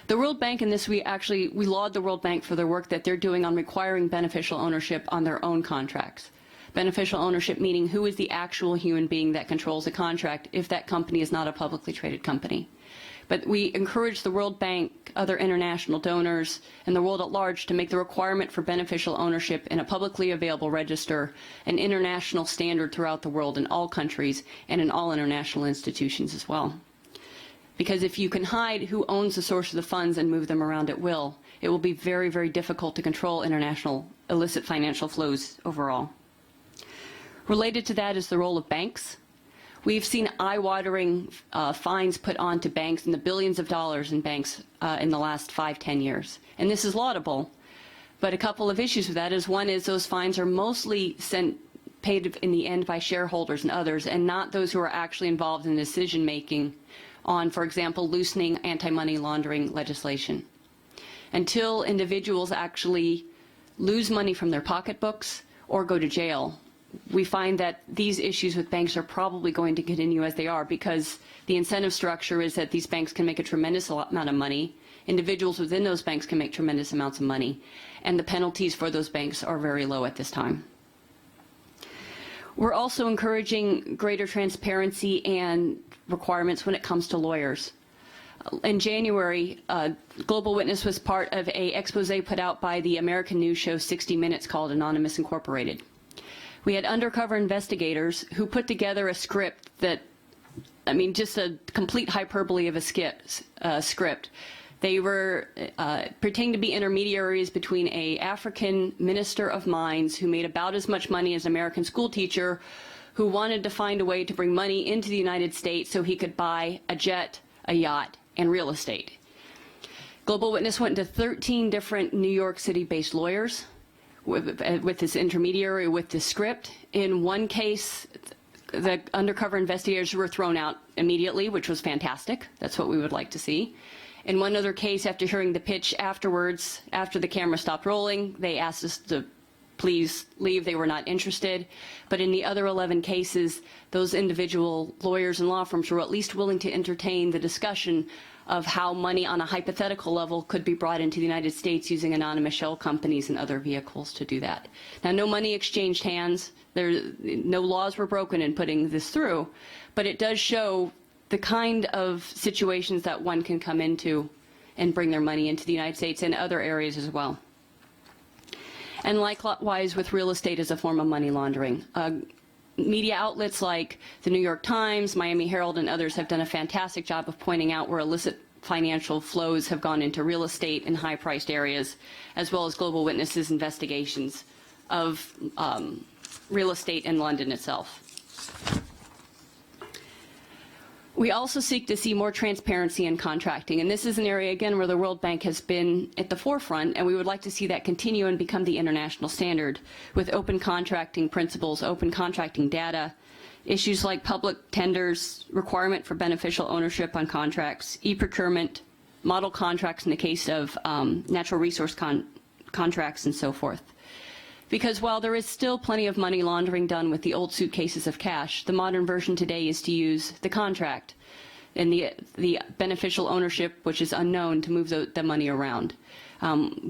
The World Bank, in this we laud the World Bank for their work that they're doing on requiring beneficial ownership on their own contracts. Beneficial ownership meaning who is the actual human being that controls the contract if that company is not a publicly traded company. But we encourage the World Bank, other international donors, and the world at large to make the requirement for beneficial ownership in a publicly available register an international standard throughout the world in all countries and in all international institutions as well. Because if you can hide who owns the source of the funds and move them around at will, it will be very, very difficult to control international illicit financial flows overall. Related to that is the role of banks. We've seen eye-watering fines put onto banks in the billions of dollars in banks in the last 5-10 years. And this is laudable, but a couple of issues with that is one is those fines are mostly paid in the end by shareholders and others, and not those who are actually involved in decision-making on, for example, loosening anti-money laundering legislation. Until individuals actually lose money from their pocketbooks or go to jail, we find that these issues with banks are probably going to continue as they are because the incentive structure is that these banks can make a tremendous amount of money, individuals within those banks can make tremendous amounts of money, and the penalties for those banks are very low at this time. We're also encouraging greater transparency and requirements when it comes to lawyers. In January, Global Witness was part of an expose put out by the American news show 60 Minutes called Anonymous Incorporated. We had undercover investigators who put together a script that, I mean, just a complete hyperbole of a script. They were pretending to be intermediaries between an African minister of mines who made about as much money as an American school teacher who wanted to find a way to bring money into the United States so he could buy a jet, a yacht, and real estate. Global Witness went to 13 different New York City-based lawyers with this intermediary, with this script. In one case, the undercover investigators were thrown out immediately, which was fantastic. That's what we would like to see. In one other case, after hearing the pitch afterwards, after the camera stopped rolling, they asked us to please leave. They were not interested. But in the other 11 cases, those individual lawyers and law firms were at least willing to entertain the discussion of how money on a hypothetical level could be brought into the United States using anonymous shell companies and other vehicles to do that. Now, no money exchanged hands. No laws were broken in putting this through, but it does show the kind of situations that one can come into and bring their money into the United States and other areas as well. And likewise with real estate as a form of money laundering. Media outlets like the New York Times, Miami Herald, and others have done a fantastic job of pointing out where illicit financial flows have gone into real estate in high-priced areas, as well as Global Witness's investigations of real estate in London itself. We also seek to see more transparency in contracting, and this is an area, again, where the World Bank has been at the forefront, and we would like to see that continue and become the international standard with open contracting principles, open contracting data, issues like public tenders, requirement for beneficial ownership on contracts, e-procurement, model contracts in the case of natural resource contracts, and so forth. Because while there is still plenty of money laundering done with the old suitcases of cash, the modern version today is to use the contract and the beneficial ownership, which is unknown, to move the money around.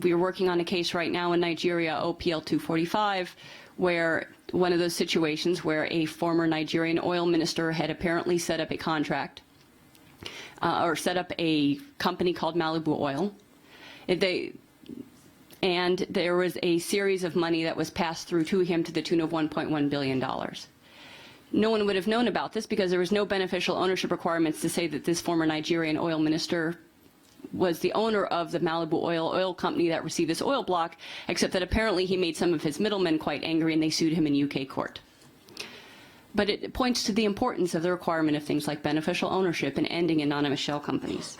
We are working on a case right now in Nigeria, OPL 245, where one of those situations where a former Nigerian oil minister had apparently set up a contract or set up a company called Malibu Oil. And there was a series of money that was passed through to him to the tune of $1.1 billion. No one would have known about this because there was no beneficial ownership requirements to say that this former Nigerian oil minister was the owner of the Malibu oil company that received this oil block, except that apparently he made some of his middlemen quite angry and they sued him in UK court. But it points to the importance of the requirement of things like beneficial ownership and ending anonymous shell companies.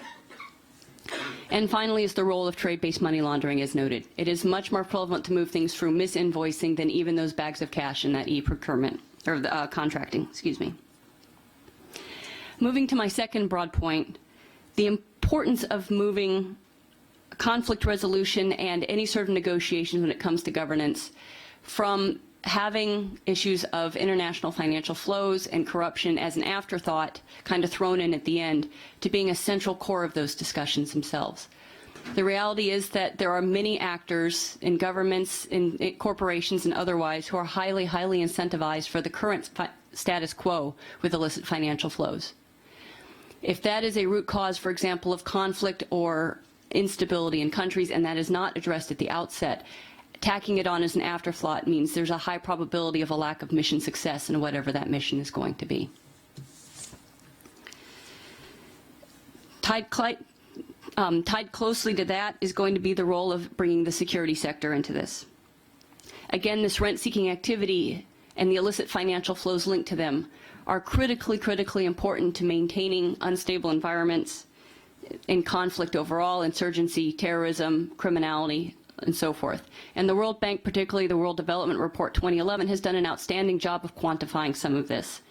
And finally is the role of trade-based money laundering, as noted. It is much more prevalent to move things through misinvoicing than even those bags of cash in that e-procurement, or the contracting, excuse me. Moving to my second broad point, the importance of moving conflict resolution and any sort of negotiations when it comes to governance from having issues of international financial flows and corruption as an afterthought kind of thrown in at the end to being a central core of those discussions themselves. The reality is that there are many actors in governments, in corporations and otherwise who are highly, highly incentivized for the current status quo with illicit financial flows. If that is a root cause, for example, of conflict or instability in countries and that is not addressed at the outset, tacking it on as an afterthought means there's a high probability of a lack of mission success in whatever that mission is going to be. Tied closely to that is going to be the role of bringing the security sector into this. Again, this rent-seeking activity and the illicit financial flows linked to them are critically important to maintaining unstable environments in conflict overall, insurgency, terrorism, criminality, and so forth. And the World Bank, particularly the World Development Report 2011, has done an outstanding job of quantifying some of this.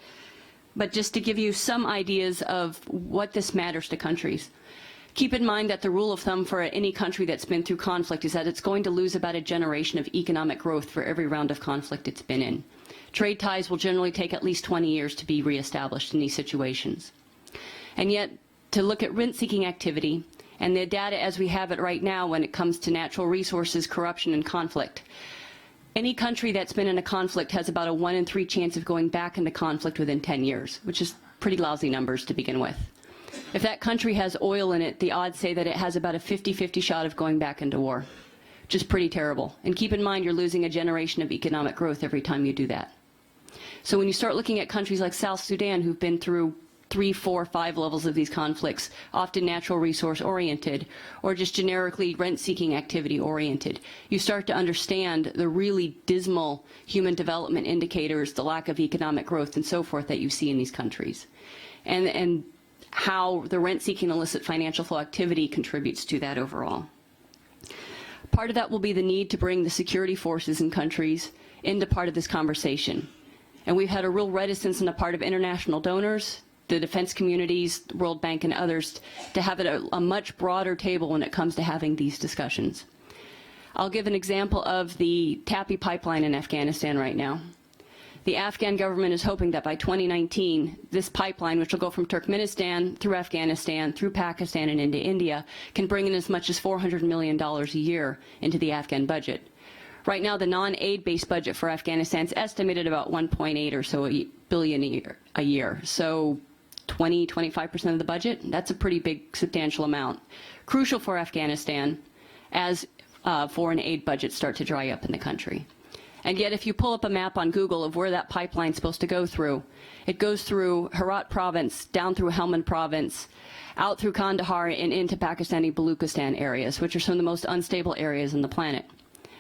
But just to give you some ideas of what this matters to countries, keep in mind that the rule of thumb for any country that's been through conflict is that it's going to lose about a generation of economic growth for every round of conflict it's been in. Trade ties will generally take at least 20 years to be reestablished in these situations. And yet, to look at rent-seeking activity and the data as we have it right now when it comes to natural resources, corruption, and conflict, any country that's been in a conflict has about a 1 in 3 chance of going back into conflict within 10 years, which is pretty lousy numbers to begin with. If that country has oil in it, the odds say that it has about a 50-50 shot of going back into war, which is pretty terrible. And keep in mind, you're losing a generation of economic growth every time you do that. So when you start looking at countries like South Sudan, who've been through 3, 4, 5 levels of these conflicts, often natural resource oriented, or just generically rent-seeking activity oriented, you start to understand the really dismal human development indicators, the lack of economic growth and so forth that you see in these countries. And how the rent-seeking illicit financial flow activity contributes to that overall. Part of that will be the need to bring the security forces in countries into part of this conversation. And we've had a real reticence on the part of international donors, the defense communities, the World Bank, and others to have it a much broader table when it comes to having these discussions. I'll give an example of the TAPI pipeline in Afghanistan right now. The Afghan government is hoping that by 2019, this pipeline, which will go from Turkmenistan through Afghanistan, through Pakistan, and into India, can bring in as much as $400 million a year into the Afghan budget. Right now, the non-aid-based budget for Afghanistan is estimated about 1.8 or so billion a year. So 20–25% of the budget, that's a pretty big, substantial amount. Crucial for Afghanistan as foreign aid budgets start to dry up in the country. And yet, if you pull up a map on Google of where that pipeline's supposed to go through, it goes through Herat province, down through Helmand province, out through Kandahar and into Pakistani Baluchistan areas, which are some of the most unstable areas on the planet.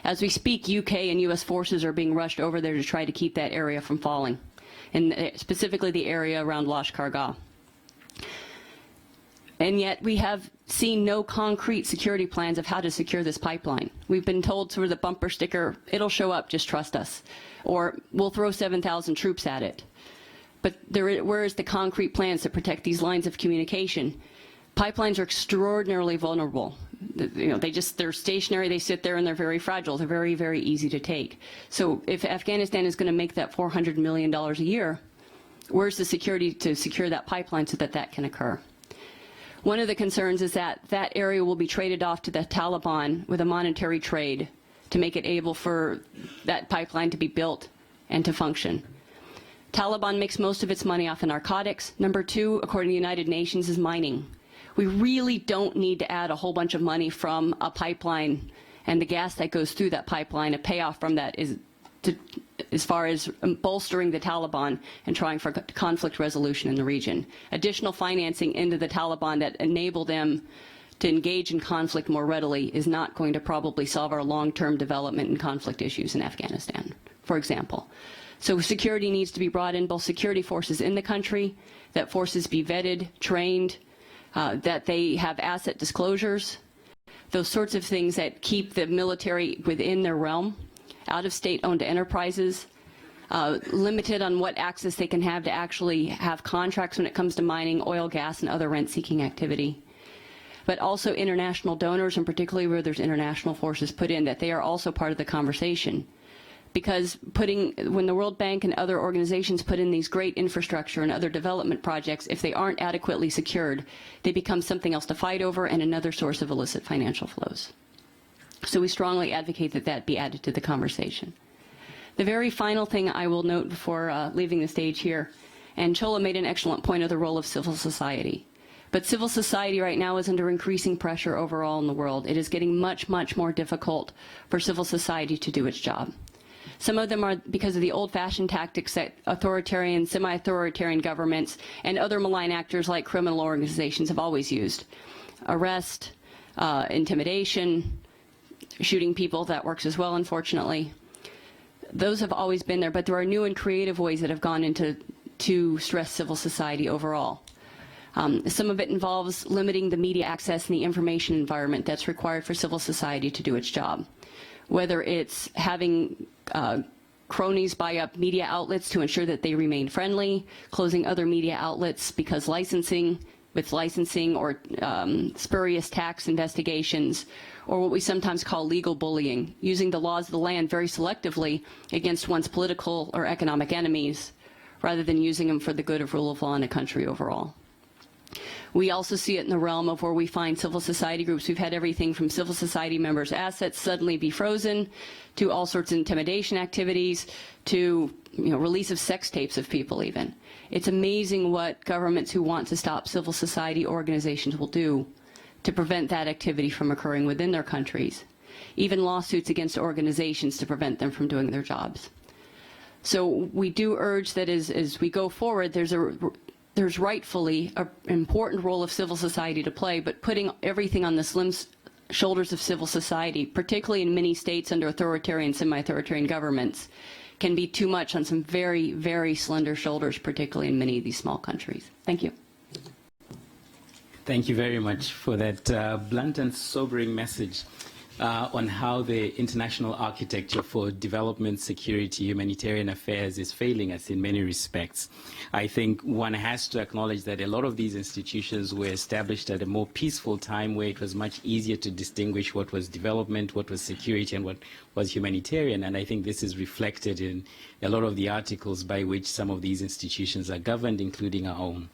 As we speak, UK and US forces are being rushed over there to try to keep that area from falling, and specifically the area around Lashkar Gah. And yet we have seen no concrete security plans of how to secure this pipeline. We've been told through the bumper sticker, it'll show up, just trust us. Or we'll throw 7,000 troops at it. But where is the concrete plans to protect these lines of communication? Pipelines are extraordinarily vulnerable. You know, they're stationary, they sit there, and they're very fragile. They're very, very easy to take. So if Afghanistan is going to make that $400 million a year, where's the security to secure that pipeline so that that can occur? One of the concerns is that that area will be traded off to the Taliban with a monetary trade to make it able for that pipeline to be built and to function. Taliban makes most of its money off of narcotics. Number two, according to the United Nations, is mining. We really don't need to add a whole bunch of money from a pipeline and the gas that goes through that pipeline. A payoff from that is as far as bolstering the Taliban and trying for conflict resolution in the region. Additional financing into the Taliban that enable them to engage in conflict more readily is not going to probably solve our long-term development and conflict issues in Afghanistan, for example. So security needs to be brought in, both security forces in the country, that forces be vetted, trained, that they have asset disclosures, those sorts of things that keep the military within their realm, out of state-owned enterprises, limited on what access they can have to actually have contracts when it comes to mining, oil, gas, and other rent-seeking activity. But also international donors, and particularly where there's international forces put in, that they are also part of the conversation. Because when the World Bank and other organizations put in these great infrastructure and other development projects, if they aren't adequately secured, they become something else to fight over and another source of illicit financial flows. So we strongly advocate that that be added to the conversation. The very final thing I will note before leaving the stage here, and Chola made an excellent point of the role of civil society. But civil society right now is under increasing pressure overall in the world. It is getting much, much more difficult for civil society to do its job. Some of them are because of the old-fashioned tactics that authoritarian, semi-authoritarian governments and other malign actors like criminal organizations have always used. Arrest, intimidation, shooting people, that works as well, unfortunately. Those have always been there, but there are new and creative ways that have gone into to stress civil society overall. Some of it involves limiting the media access and the information environment that's required for civil society to do its job. Whether it's having cronies buy up media outlets to ensure that they remain friendly, closing other media outlets because licensing or spurious tax investigations, or what we sometimes call legal bullying, using the laws of the land very selectively against one's political or economic enemies, rather than using them for the good of rule of law in a country overall. We also see it in the realm of where we find civil society groups. We've had everything from civil society members' assets suddenly be frozen, to all sorts of intimidation activities, to release of sex tapes of people even. It's amazing what governments who want to stop civil society organizations will do to prevent that activity from occurring within their countries. Even lawsuits against organizations to prevent them from doing their jobs. So we do urge that as we go forward, there's rightfully an important role of civil society to play, but putting everything on the slim shoulders of civil society, particularly in many states under authoritarian, semi-authoritarian governments, can be too much on some very, very slender shoulders, particularly in many of these small countries. Thank you. Thank you very much for that blunt and sobering message on how the international architecture for development, security, humanitarian affairs is failing us in many respects. I think one has to acknowledge that a lot of these institutions were established at a more peaceful time where it was much easier to distinguish what was development, what was security, and what was humanitarian. And I think this is reflected in a lot of the articles by which some of these institutions are governed, including our own.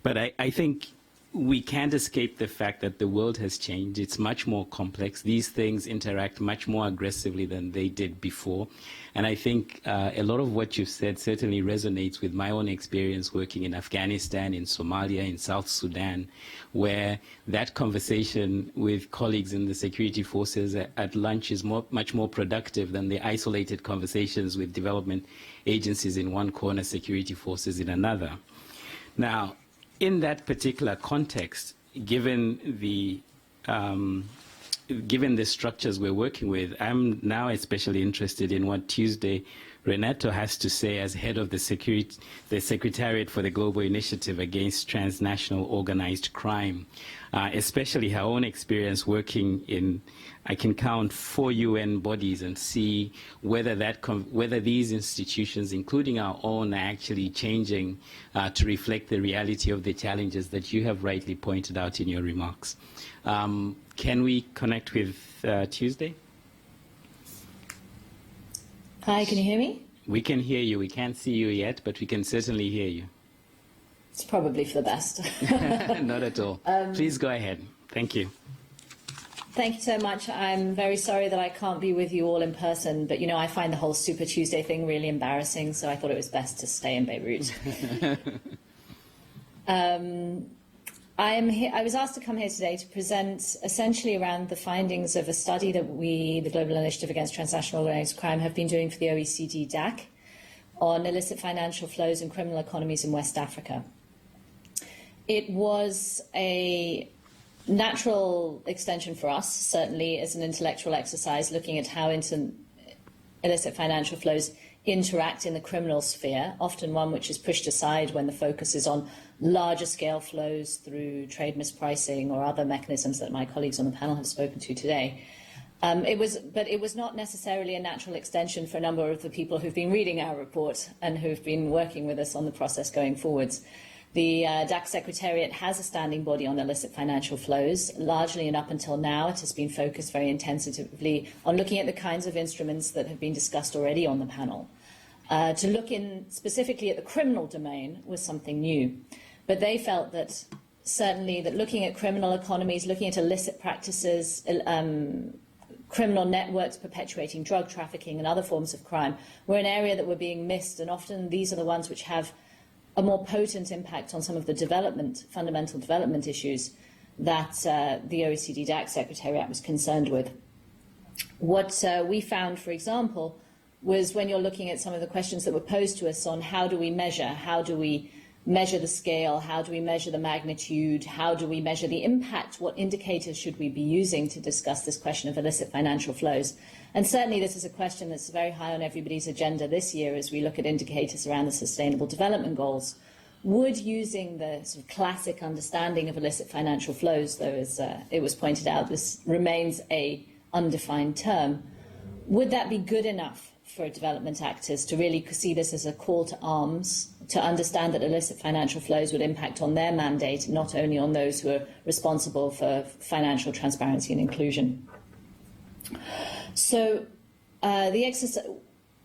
But I think we can't escape the fact that the world has changed. It's much more complex. These things interact much more aggressively than they did before. And I think a lot of what you've said certainly resonates with my own experience working in Afghanistan, in Somalia, in South Sudan, where that conversation with colleagues in the security forces at lunch is much more productive than the isolated conversations with development agencies in one corner, security forces in another. Now, in that particular context, given the structures we're working with, I'm now especially interested in what Tuesday Renato has to say as head of the Secretariat for the Global Initiative Against Transnational Organized Crime, especially her own experience working in, I can count 4 UN bodies and see whether these institutions, including our own, are actually changing to reflect the reality of the challenges that you have rightly pointed out in your remarks. Can we connect with Tuesday? Hi, can you hear me? We can hear you. We can't see you yet, but we can certainly hear you. It's probably for the best. Not at all. Please go ahead. Thank you. Thank you so much. I'm very sorry that I can't be with you all in person, but, you know, I find the whole Super Tuesday thing really embarrassing, so I thought it was best to stay in Beirut. I was asked to come here today to present essentially around the findings of a study that we, the Global Initiative Against Transnational Organized Crime, have been doing for the OECD DAC on illicit financial flows and criminal economies in West Africa. It was a natural extension for us, certainly as an intellectual exercise, looking at how illicit financial flows interact in the criminal sphere, often one which is pushed aside when the focus is on larger scale flows through trade mispricing or other mechanisms that my colleagues on the panel have spoken to today. But it was not necessarily a natural extension for a number of the people who've been reading our report and who've been working with us on the process going forwards. The DAC Secretariat has a standing body on illicit financial flows. Largely and up until now, it has been focused very intensively on looking at the kinds of instruments that have been discussed already on the panel. To look in specifically at the criminal domain was something new. But they felt that certainly that looking at criminal economies, looking at illicit practices, criminal networks perpetuating drug trafficking and other forms of crime were an area that were being missed, and often these are the ones which have a more potent impact on some of the fundamental development issues that the OECD DAC Secretariat was concerned with. What we found, for example, was when you're looking at some of the questions that were posed to us on how do we measure the scale, how do we measure the magnitude, how do we measure the impact, what indicators should we be using to discuss this question of illicit financial flows. And certainly this is a question that's very high on everybody's agenda this year as we look at indicators around the Sustainable Development Goals. Would using the sort of classic understanding of illicit financial flows, though as it was pointed out, this remains a undefined term, would that be good enough for development actors to really see this as a call to arms, to understand that illicit financial flows would impact on their mandate, not only on those who are responsible for financial transparency and inclusion? So the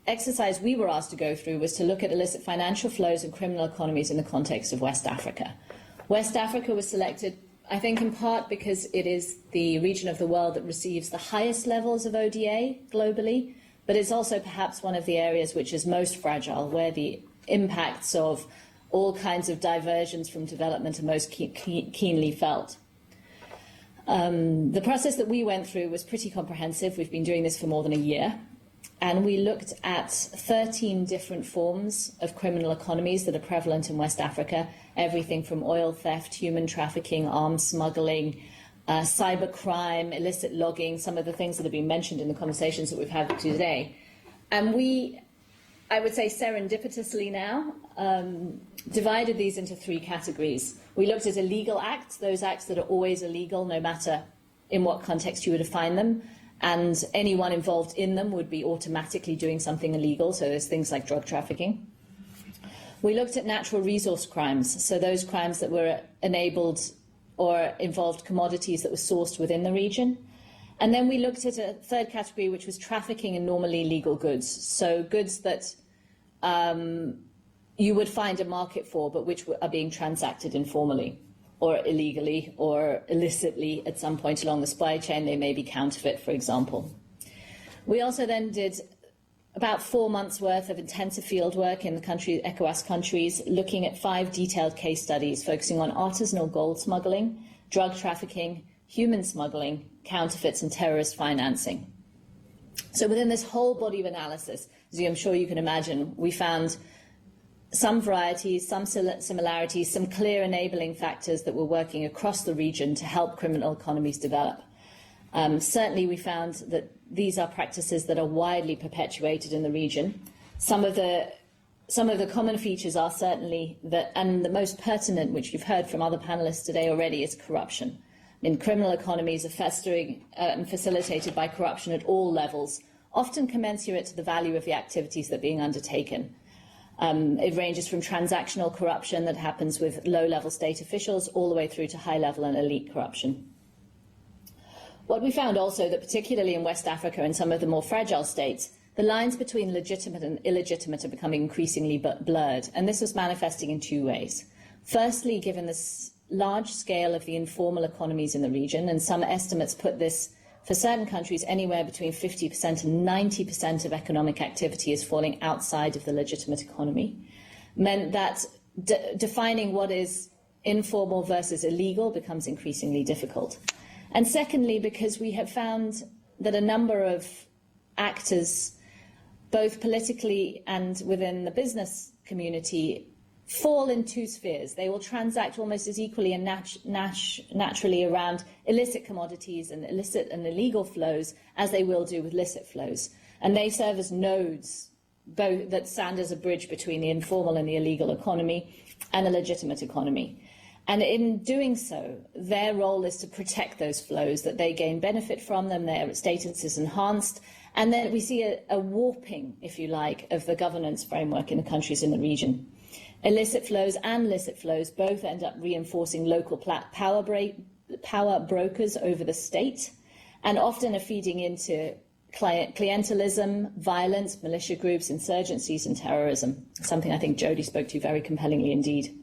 exercise we were asked to go through was to look at illicit financial flows and criminal economies in the context of West Africa. West Africa was selected, I think, in part because it is the region of the world that receives the highest levels of ODA globally, but it's also perhaps one of the areas which is most fragile, where the impacts of all kinds of diversions from development are most keenly felt. The process that we went through was pretty comprehensive. We've been doing this for more than a year. And we looked at 13 different forms of criminal economies that are prevalent in West Africa, everything from oil theft, human trafficking, arms smuggling, cybercrime, illicit logging, some of the things that have been mentioned in the conversations that we've had today. And we, I would say serendipitously now, divided these into 3 categories. We looked at illegal acts, those acts that are always illegal no matter in what context you would define them, and anyone involved in them would be automatically doing something illegal, so there's things like drug trafficking. We looked at natural resource crimes, so those crimes that were enabled or involved commodities that were sourced within the region. And then we looked at a 3rd category, which was trafficking in normally legal goods, so goods that you would find a market for, but which are being transacted informally or illegally or illicitly at some point along the supply chain. They may be counterfeit, for example. We also then did about 4 months' worth of intensive field work in the ECOWAS countries, looking at 5 detailed case studies focusing on artisanal gold smuggling, drug trafficking, human smuggling, counterfeits, and terrorist financing. So within this whole body of analysis, as I'm sure you can imagine, we found some varieties, some similarities, some clear enabling factors that were working across the region to help criminal economies develop. Certainly we found that these are practices that are widely perpetuated in the region. Some of the common features are certainly that, and the most pertinent, which you've heard from other panelists today already, is corruption. I mean, criminal economies are festering and facilitated by corruption at all levels, often commensurate to the value of the activities that are being undertaken. It ranges from transactional corruption that happens with low-level state officials all the way through to high-level and elite corruption. What we found also that particularly in West Africa and some of the more fragile states, the lines between legitimate and illegitimate are becoming increasingly blurred, and this is manifesting in two ways. Firstly, given the large scale of the informal economies in the region, and some estimates put this for certain countries anywhere between 50% and 90% of economic activity is falling outside of the legitimate economy, meant that defining what is informal versus illegal becomes increasingly difficult. And secondly, because we have found that a number of actors, both politically and within the business community, fall in two spheres. They will transact almost as equally and naturally around illicit commodities and illicit and illegal flows as they will do with licit flows. And they serve as nodes both that stand as a bridge between the informal and the illegal economy and the legitimate economy. And in doing so, their role is to protect those flows, that they gain benefit from them, their status is enhanced, and then we see a warping, if you like, of the governance framework in the countries in the region. Illicit flows and licit flows both end up reinforcing local power brokers over the state, and often are feeding into clientelism, violence, militia groups, insurgencies, and terrorism, something I think Jody spoke to very compellingly indeed.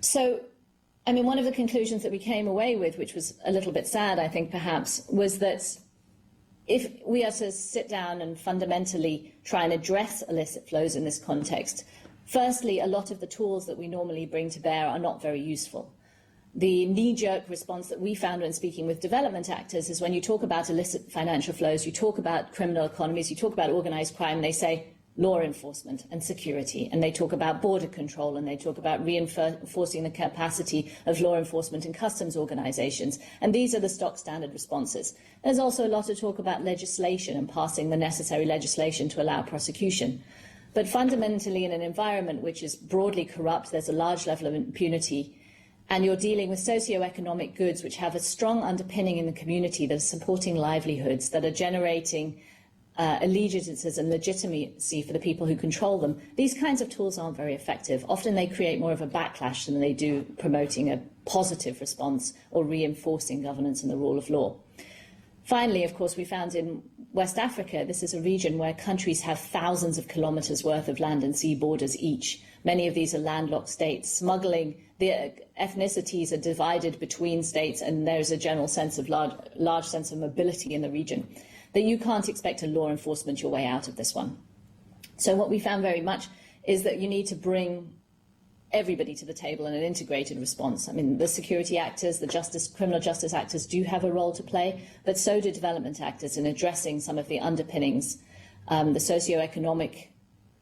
So, I mean, one of the conclusions that we came away with, which was a little bit sad, I think, perhaps, was that if we are to sit down and fundamentally try and address illicit flows in this context, firstly, a lot of the tools that we normally bring to bear are not very useful. The knee-jerk response that we found when speaking with development actors is when you talk about illicit financial flows, you talk about criminal economies, you talk about organized crime, they say law enforcement and security, and they talk about border control, and they talk about reinforcing the capacity of law enforcement and customs organizations. And these are the stock standard responses. There's also a lot of talk about legislation and passing the necessary legislation to allow prosecution. But fundamentally, in an environment which is broadly corrupt, there's a large level of impunity, and you're dealing with socioeconomic goods which have a strong underpinning in the community that are supporting livelihoods, that are generating allegiances and legitimacy for the people who control them. These kinds of tools aren't very effective. Often they create more of a backlash than they do promoting a positive response or reinforcing governance and the rule of law. Finally, of course, we found in West Africa, this is a region where countries have thousands of kilometers worth of land and sea borders each. Many of these are landlocked states. Smuggling, the ethnicities are divided between states, and there's a general sense of large sense of mobility in the region, that you can't expect to law enforcement your way out of this one. So what we found very much is that you need to bring everybody to the table in an integrated response. I mean, the security actors, the criminal justice actors do have a role to play, but so do development actors in addressing some of the underpinnings, the socioeconomic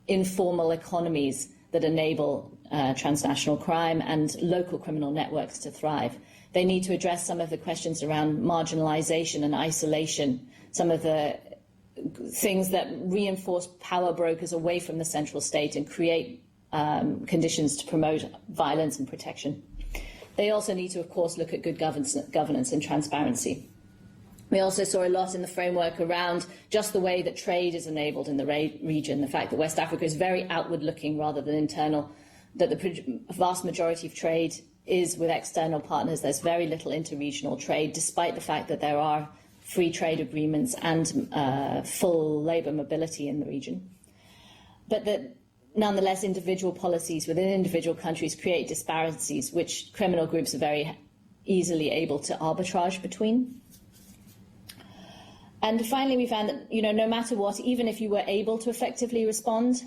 informal economies that enable transnational crime and local criminal networks to thrive. They need to address some of the questions around marginalization and isolation, some of the things that reinforce power brokers away from the central state and create conditions to promote violence and protection. They also need to, of course, look at good governance and transparency. We also saw a lot in the framework around just the way that trade is enabled in the region, the fact that West Africa is very outward-looking rather than internal, that the vast majority of trade is with external partners. There's very little interregional trade, despite the fact that there are free trade agreements and full labour mobility in the region. But that nonetheless, individual policies within individual countries create disparities which criminal groups are very easily able to arbitrage between. And finally, we found that, no matter what, even if you were able to effectively respond,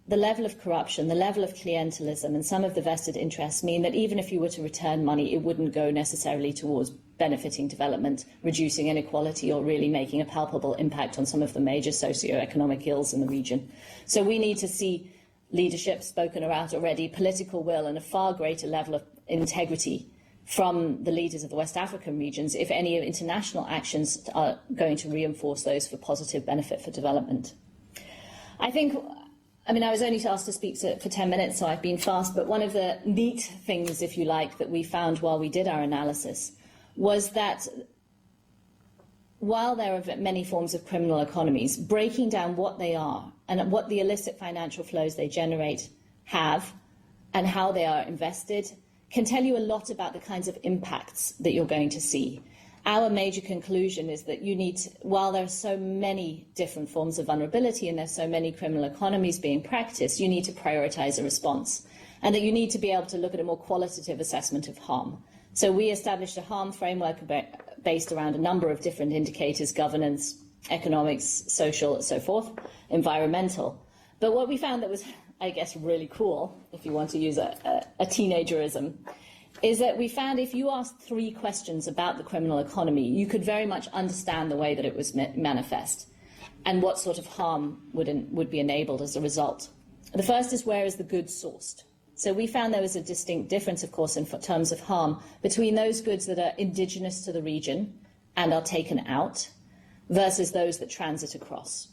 the level of corruption, the level of clientelism, and some of the vested interests mean that even if you were to return money, it wouldn't go necessarily towards benefiting development, reducing inequality, or really making a palpable impact on some of the major socioeconomic ills in the region. So we need to see leadership, spoken about already, political will, and a far greater level of integrity from the leaders of the West African regions if any international actions are going to reinforce those for positive benefit for development. I think, I mean, I was only asked to speak for 10 minutes, so I've been fast, but one of the neat things, if you like, that we found while we did our analysis was that while there are many forms of criminal economies, breaking down what they are and what the illicit financial flows they generate have and how they are invested can tell you a lot about the kinds of impacts that you're going to see. Our major conclusion is that you need, while there are so many different forms of vulnerability and there's so many criminal economies being practiced, you need to prioritize a response, and that you need to be able to look at a more qualitative assessment of harm. So we established a harm framework based around a number of different indicators: governance, economics, social, so forth, environmental. But what we found that was, I guess, really cool, if you want to use a teenagerism, is that we found if you asked 3 questions about the criminal economy, you could very much understand the way that it was manifest and what sort of harm would be enabled as a result. The first is, where is the good sourced? So we found there was a distinct difference, of course, in terms of harm between those goods that are indigenous to the region and are taken out versus those that transit across.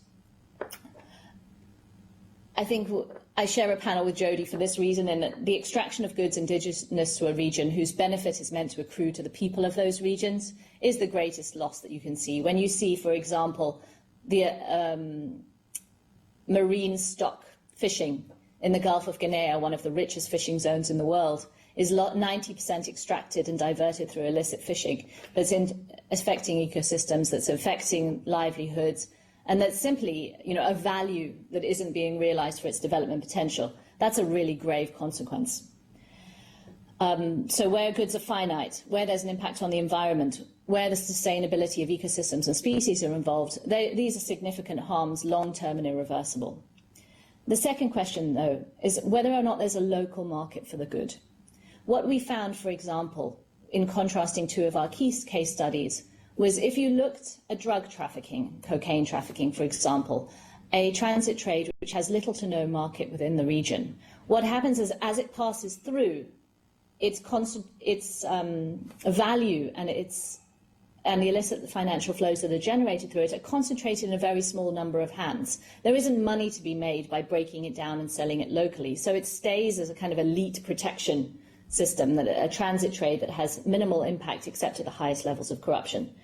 I think I share a panel with Jody for this reason, in that the extraction of goods indigenous to a region whose benefit is meant to accrue to the people of those regions is the greatest loss that you can see. When you see, for example, the marine stock fishing in the Gulf of Guinea, one of the richest fishing zones in the world, is 90% extracted and diverted through illicit fishing that's affecting ecosystems, that's affecting livelihoods, and that's simply, a value that isn't being realized for its development potential. That's a really grave consequence. So where goods are finite, where there's an impact on the environment, where the sustainability of ecosystems and species are involved, these are significant harms, long-term and irreversible. The second question, though, is whether or not there's a local market for the good. What we found, for example, in contrasting 2 of our key case studies, was if you looked at drug trafficking, cocaine trafficking, for example, a transit trade which has little to no market within the region, what happens is, as it passes through, its value and the illicit financial flows that are generated through it are concentrated in a very small number of hands. There isn't money to be made by breaking it down and selling it locally, so it stays as a kind of elite protection system, that a transit trade that has minimal impact except at the highest levels of corruption.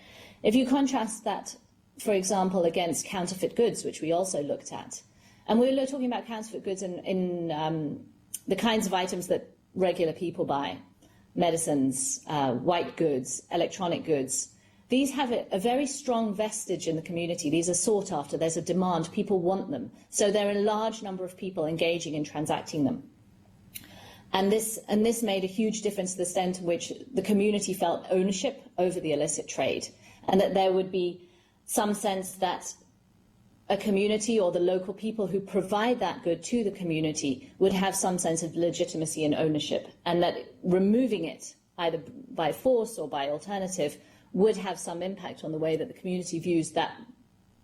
If you contrast that, for example, against counterfeit goods, which we also looked at, and we were talking about counterfeit goods in the kinds of items that regular people buy, medicines, white goods, electronic goods, these have a very strong vestige in the community. These are sought after. There's a demand. People want them. So there are a large number of people engaging in transacting them. And this made a huge difference to the extent to which the community felt ownership over the illicit trade, and that there would be some sense that a community or the local people who provide that good to the community would have some sense of legitimacy and ownership, and that removing it, either by force or by alternative, would have some impact on the way that the community views that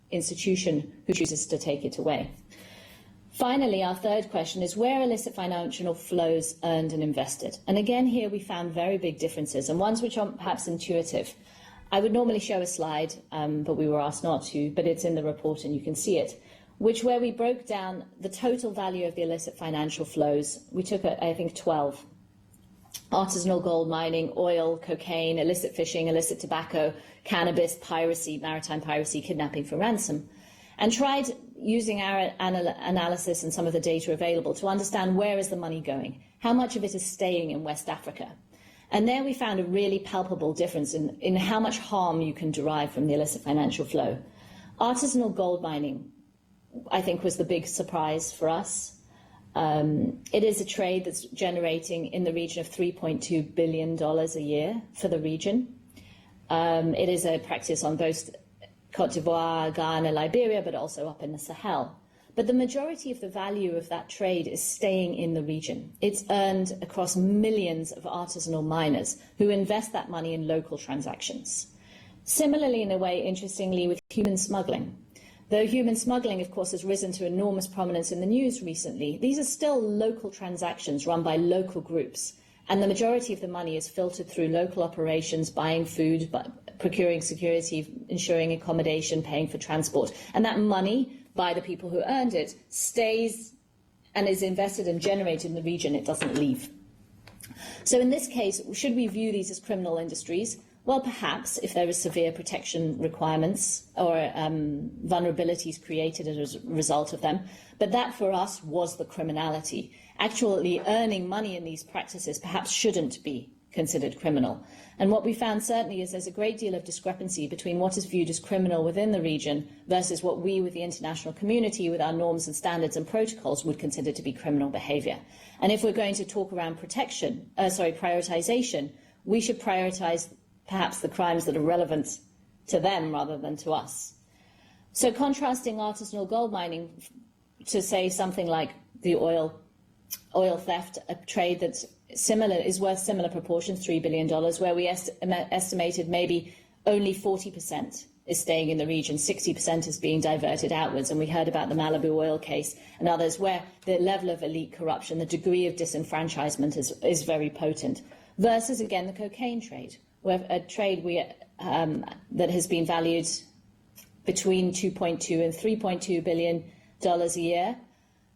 institution who chooses to take it away. Finally, our third question is, where illicit financial flows earned and invested? And again, here we found very big differences, and ones which are perhaps intuitive. I would normally show a slide, but we were asked not to, but it's in the report and you can see it, where we broke down the total value of the illicit financial flows. We took, I think, 12. Artisanal gold mining, oil, cocaine, illicit fishing, illicit tobacco, cannabis, piracy, maritime piracy, kidnapping for ransom, and tried, using our analysis and some of the data available, to understand where is the money going, how much of it is staying in West Africa. And there we found a really palpable difference in how much harm you can derive from the illicit financial flow. Artisanal gold mining, I think, was the big surprise for us. It is a trade that's generating in the region of $3.2 billion a year for the region. It is a practice on both Cote d'Ivoire, Ghana, Liberia, but also up in the Sahel. But the majority of the value of that trade is staying in the region. It's earned across millions of artisanal miners who invest that money in local transactions. Similarly, in a way, interestingly, with human smuggling. Though human smuggling, of course, has risen to enormous prominence in the news recently, these are still local transactions run by local groups, and the majority of the money is filtered through local operations, buying food, procuring security, ensuring accommodation, paying for transport. And that money by the people who earned it stays and is invested and generated in the region. It doesn't leave. So in this case, should we view these as criminal industries? Well, perhaps if there are severe protection requirements or vulnerabilities created as a result of them. But that for us was the criminality. Actually earning money in these practices perhaps shouldn't be considered criminal. And what we found certainly is there's a great deal of discrepancy between what is viewed as criminal within the region versus what we, with the international community, with our norms and standards and protocols, would consider to be criminal behaviour. And if we're going to talk around prioritisation, we should prioritise perhaps the crimes that are relevant to them rather than to us. So contrasting artisanal gold mining to say something like the oil theft, a trade that's similar, is worth similar proportions, $3 billion, where we estimated maybe only 40% is staying in the region, 60% is being diverted outwards. And we heard about the Malibu oil case and others where the level of elite corruption, the degree of disenfranchisement is very potent. Versus, again, the cocaine trade, where a trade that has been valued between $2.2 and $3.2 billion a year,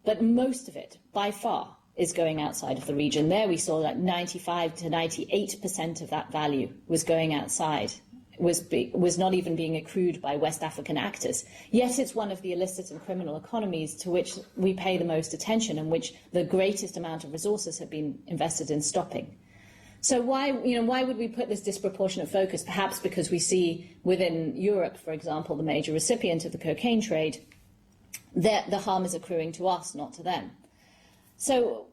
but most of it, by far, is going outside of the region. There we saw that 95 to 98% of that value was going outside, was not even being accrued by West African actors. Yet it's one of the illicit and criminal economies to which we pay the most attention and which the greatest amount of resources have been invested in stopping. So why would we put this disproportionate focus? Perhaps because we see within Europe, for example, the major recipient of the cocaine trade, that the harm is accruing to us, not to them. So,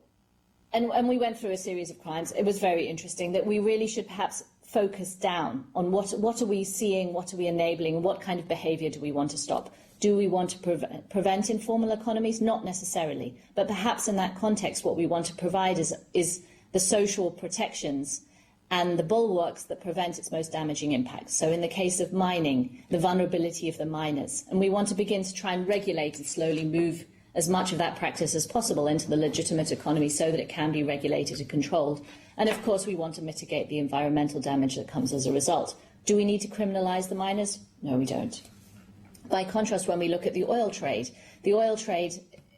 and we went through a series of crimes. It was very interesting that we really should perhaps focus down on what are we seeing, what are we enabling, what kind of behaviour do we want to stop? Do we want to prevent informal economies? Not necessarily. But perhaps in that context, what we want to provide is the social protections and the bulwarks that prevent its most damaging impacts. So in the case of mining, the vulnerability of the miners. And we want to begin to try and regulate and slowly move as much of that practice as possible into the legitimate economy so that it can be regulated and controlled. And of course, we want to mitigate the environmental damage that comes as a result. Do we need to criminalise the miners? No, we don't. By contrast, when we look at the oil trade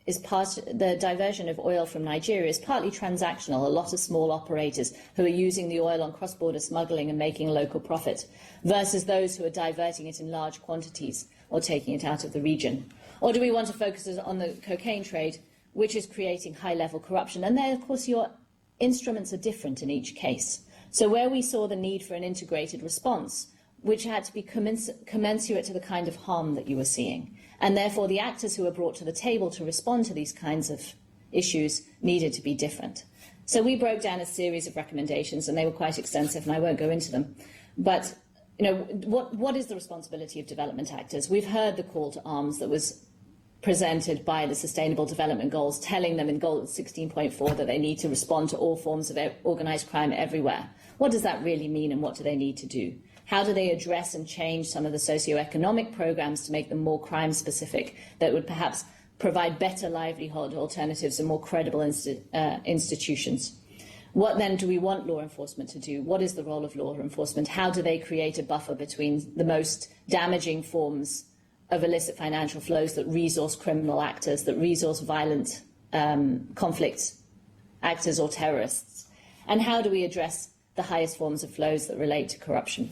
is the diversion of oil from Nigeria is partly transactional, a lot of small operators who are using the oil on cross-border smuggling and making local profit, versus those who are diverting it in large quantities or taking it out of the region. Or do we want to focus on the cocaine trade, which is creating high-level corruption? And there, of course, your instruments are different in each case. So where we saw the need for an integrated response, which had to be commensurate to the kind of harm that you were seeing, and therefore the actors who were brought to the table to respond to these kinds of issues needed to be different. So we broke down a series of recommendations, and they were quite extensive, and I won't go into them. But what is the responsibility of development actors? We've heard the call to arms that was presented by the Sustainable Development Goals, telling them in Goal 16.4 that they need to respond to all forms of organised crime everywhere. What does that really mean, and what do they need to do? How do they address and change some of the socio-economic programmes to make them more crime-specific that would perhaps provide better livelihood alternatives and more credible institutions? What then do we want law enforcement to do? What is the role of law enforcement? How do they create a buffer between the most damaging forms of illicit financial flows that resource criminal actors, that resource violent conflict actors or terrorists? And how do we address the highest forms of flows that relate to corruption?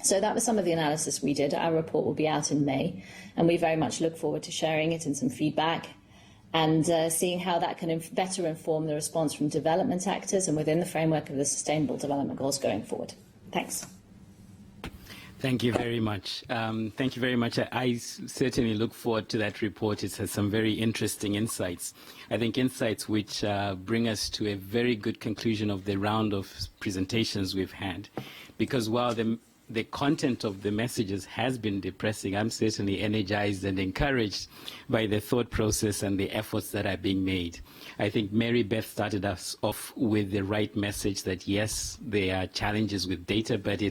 So that was some of the analysis we did. Our report will be out in May, and we very much look forward to sharing it and some feedback and seeing how that can better inform the response from development actors and within the framework of the Sustainable Development Goals going forward. Thanks. Thank you very much. Thank you very much. I certainly look forward to that report. It has some very interesting insights. I think insights which bring us to a very good conclusion of the round of presentations we've had. Because while the content of the messages has been depressing, I'm certainly energized and encouraged by the thought process and the efforts that are being made. I think Mary Beth started us off with the right message that yes, there are challenges with data, but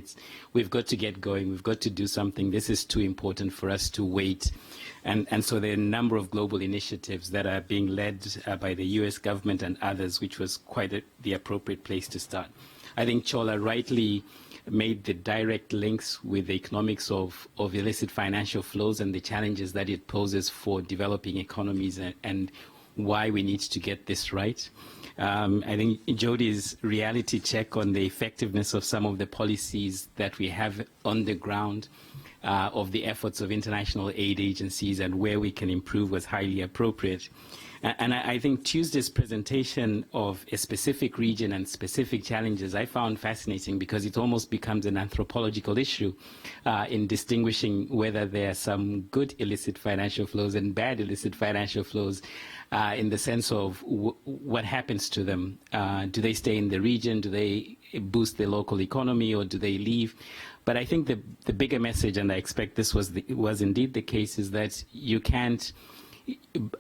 we've got to get going. We've got to do something. This is too important for us to wait. And so there are a number of global initiatives that are being led by the US government and others, which was quite the appropriate place to start. I think Chola rightly made the direct links with the economics of illicit financial flows and the challenges that it poses for developing economies and why we need to get this right. I think Jodi's reality check on the effectiveness of some of the policies that we have on the ground, of the efforts of international aid agencies and where we can improve was highly appropriate. And I think Tuesday's presentation of a specific region and specific challenges I found fascinating because it almost becomes an anthropological issue in distinguishing whether there are some good illicit financial flows and bad illicit financial flows in the sense of what happens to them. Do they stay in the region? Do they boost the local economy, or do they leave? But I think the bigger message, and I expect this was indeed the case, is that you can't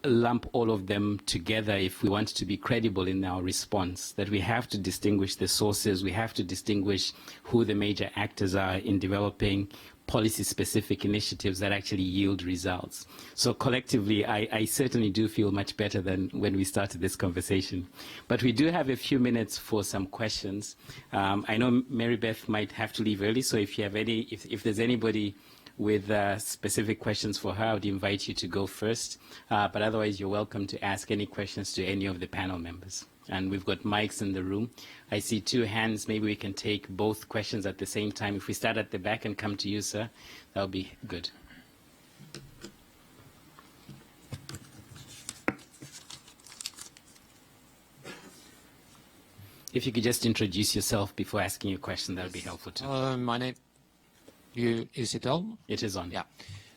lump all of them together if we want to be credible in our response, that we have to distinguish the sources, we have to distinguish who the major actors are in developing policy-specific initiatives that actually yield results. So collectively, I certainly do feel much better than when we started this conversation. But we do have a few minutes for some questions. I know Mary Beth might have to leave early, so if you have any, if there's anybody with specific questions for her, I would invite you to go first. But otherwise, you're welcome to ask any questions to any of the panel members. And we've got mics in the room. I see two hands. Maybe we can take both questions at the same time. If we start at the back and come to you, sir, that would be good. If you could just introduce yourself before asking your question, that would be helpful too. My name, is it on? It is on. Yeah.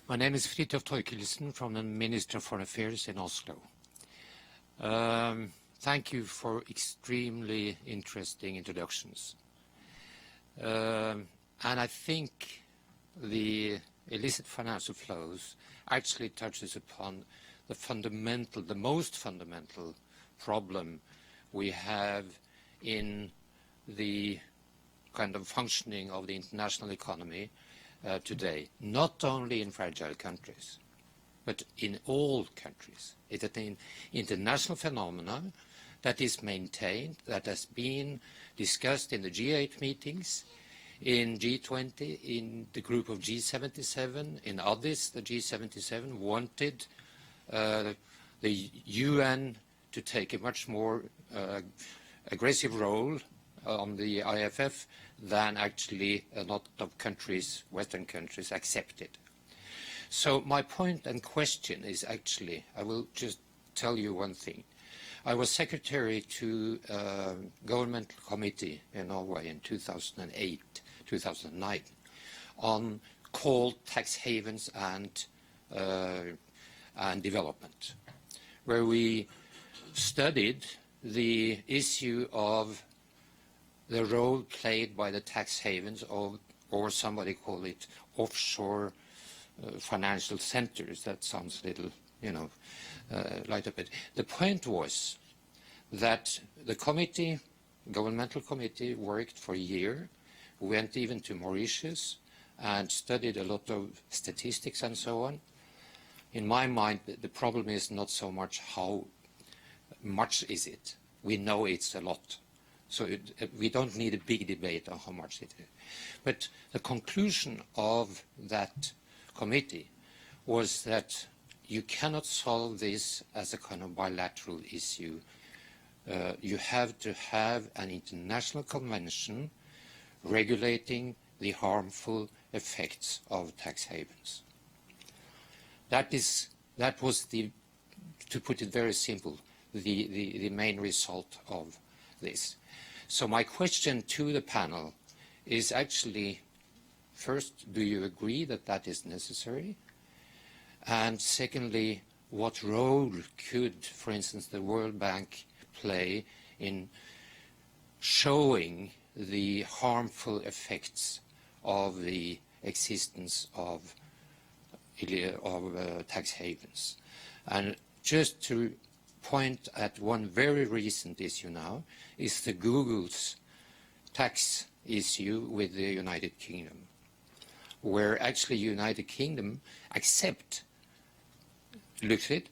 My name is Fridtjof Thorkildsen from the Ministry of Foreign Affairs in Oslo. Thank you for extremely interesting introductions. And I think the illicit financial flows actually touches upon the most fundamental problem we have in the kind of functioning of the international economy today, not only in fragile countries, but in all countries. It's an international phenomenon that is maintained, that has been discussed in the G8 meetings, in G20, in the group of G77, in Addis, the G77 wanted the UN to take a much more aggressive role on the IFF than actually a lot of countries, Western countries, accepted. So my point and question is actually, I will just tell you one thing. I was secretary to a governmental committee in Norway in 2008, 2009, on called tax havens and development, where we studied the issue of the role played by the tax havens, or somebody call it offshore financial centers. That sounds a little, light up. The point was that the committee, governmental committee, worked for a year, went even to Mauritius and studied a lot of statistics and so on. In my mind, the problem is not so much how much is it. We know it's a lot. So we don't need a big debate on how much it is. But the conclusion of that committee was that you cannot solve this as a kind of bilateral issue. You have to have an international convention regulating the harmful effects of tax havens. That was the, to put it very simple, the main result of this. So my question to the panel is actually, first, do you agree that that is necessary? And secondly, what role could, for instance, the World Bank play in showing the harmful effects of the existence of tax havens? And just to point at one very recent issue now is the Google's tax issue with the United Kingdom, where actually United Kingdom accept Illicit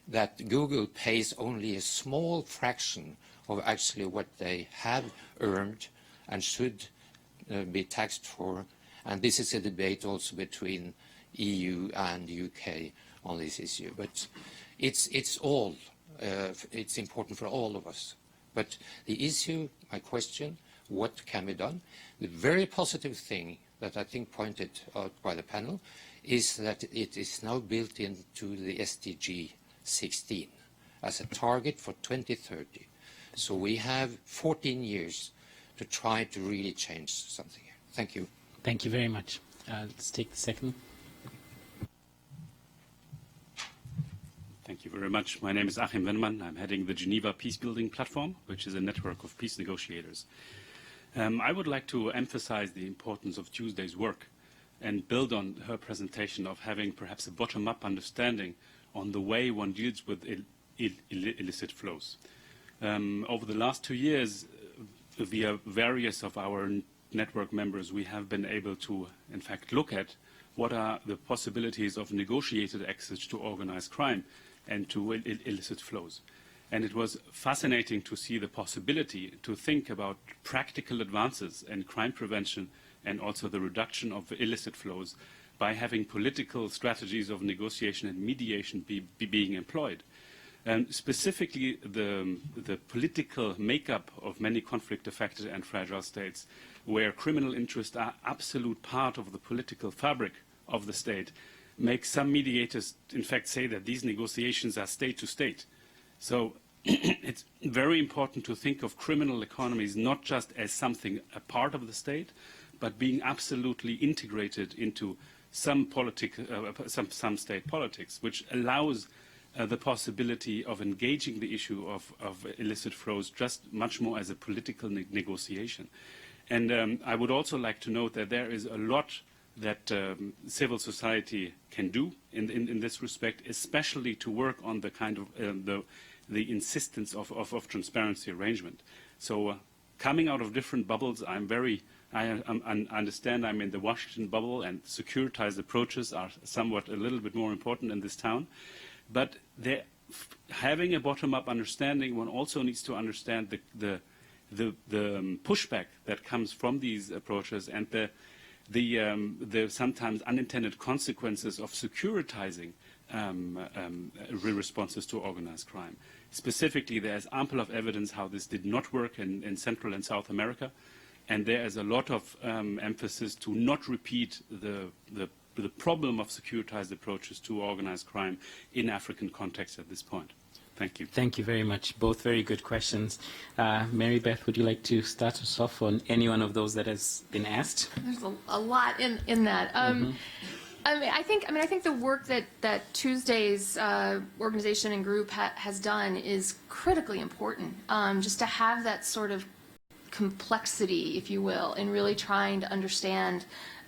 that Google pays only a small fraction of actually what they have earned and should be taxed for. And this is a debate also between EU and UK on this issue. But it's important for all of us. But the issue, my question, what can be done? The very positive thing that I think pointed out by the panel is that it is now built into the SDG 16 as a target for 2030. So we have 14 years to try to really change something here. Thank you. Thank you very much. Let's take the second. Thank you very much. My name is Achim Wennemann. I'm heading the Geneva Peacebuilding Platform, which is a network of peace negotiators. I would like to emphasize the importance of Tuesday's work and build on her presentation of having perhaps a bottom-up understanding on the way one deals with illicit flows. Over the last 2 years, via various of our network members, we have been able to, in fact, look at what are the possibilities of negotiated access to organized crime and to illicit flows. And it was fascinating to see the possibility to think about practical advances in crime prevention and also the reduction of illicit flows by having political strategies of negotiation and mediation being employed. And specifically, the political makeup of many conflict-affected and fragile states, where criminal interests are absolute part of the political fabric of the state, makes some mediators, in fact, say that these negotiations are state-to-state. So it's very important to think of criminal economies not just as something a part of the state, but being absolutely integrated into some state politics, which allows the possibility of engaging the issue of illicit flows just much more as a political negotiation. And I would also like to note that there is a lot that civil society can do in this respect, especially to work on the kind of the insistence of transparency arrangement. So coming out of different bubbles, I understand I'm in the Washington bubble, and securitized approaches are somewhat a little bit more important in this town. But having a bottom-up understanding, one also needs to understand the pushback that comes from these approaches and the sometimes unintended consequences of securitizing responses to organized crime. Specifically, there is ample of evidence how this did not work in Central and South America, and there is a lot of emphasis to not repeat the problem of securitized approaches to organized crime in African context at this point. Thank you. Thank you very much. Both very good questions. Mary Beth, would you like to start us off on any one of those that has been asked? There's a lot in that. I think the work that Tuesday's organization and group has done is critically important. Just to have that sort of complexity, if you will, in really trying to understand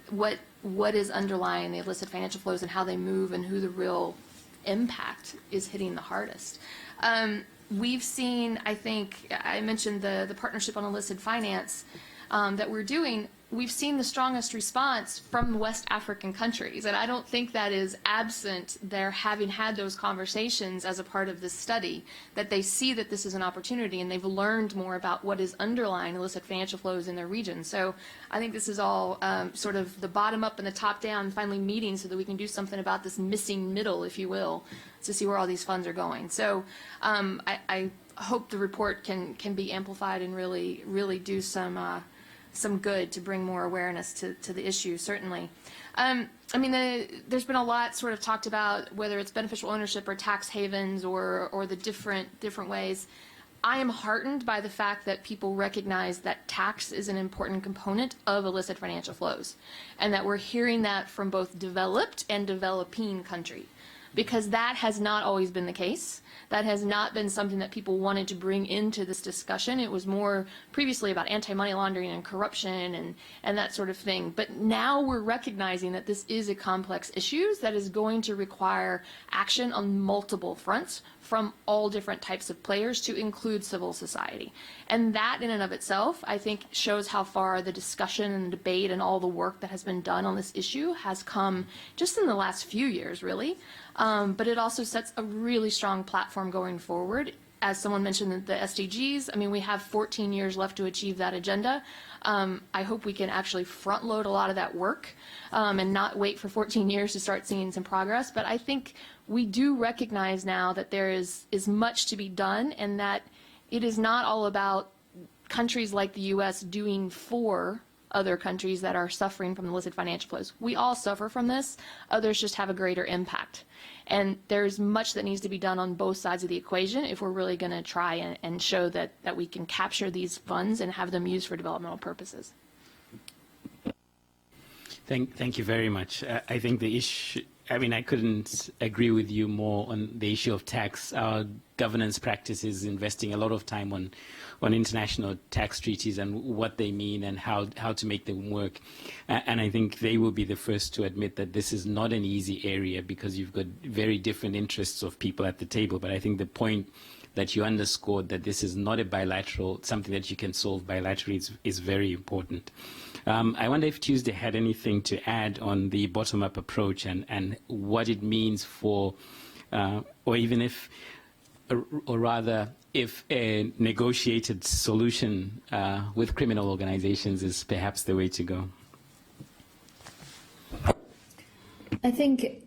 what is underlying the illicit financial flows and how they move and who the real impact is hitting the hardest. We've seen, I think, I mentioned the partnership on illicit finance that we're doing. We've seen the strongest response from West African countries, and I don't think that is absent their having had those conversations as a part of this study, that they see that this is an opportunity and they've learned more about what is underlying illicit financial flows in their region. So I think this is all sort of the bottom up and the top down finally meeting so that we can do something about this missing middle, if you will, to see where all these funds are going. So I hope the report can be amplified and really do some good to bring more awareness to the issue, certainly. There's been a lot sort of talked about whether it's beneficial ownership or tax havens or the different ways. I am heartened by the fact that people recognize that tax is an important component of illicit financial flows, and that we're hearing that from both developed and developing countries, because that has not always been the case. That has not been something that people wanted to bring into this discussion. It was more previously about anti-money laundering and corruption and that sort of thing. But now we're recognizing that this is a complex issue that is going to require action on multiple fronts from all different types of players, to include civil society. And that in and of itself, I think, shows how far the discussion and debate and all the work that has been done on this issue has come just in the last few years, really. But it also sets a really strong platform going forward as someone mentioned, the SDGs, I mean, we have 14 years left to achieve that agenda. I hope we can actually front load a lot of that work and not wait for 14 years to start seeing some progress. But I think we do recognize now that there is much to be done, and that it is not all about countries like the U.S. doing for other countries that are suffering from illicit financial flows. We all suffer from this. Others just have a greater impact. And there's much that needs to be done on both sides of the equation if we're really going to try and show that we can capture these funds and have them used for developmental purposes. Thank you very much. I think the issue, I mean, I couldn't agree with you more on the issue of tax. Our governance practice is investing a lot of time on international tax treaties and what they mean and how to make them work. And I think they will be the first to admit that this is not an easy area because you've got very different interests of people at the table. But I think the point that you underscored, that this is not a bilateral, something that you can solve bilaterally, is very important. I wonder if Tuesday had anything to add on the bottom-up approach and what it means for, or even if, or rather, if a negotiated solution with criminal organizations is perhaps the way to go. I think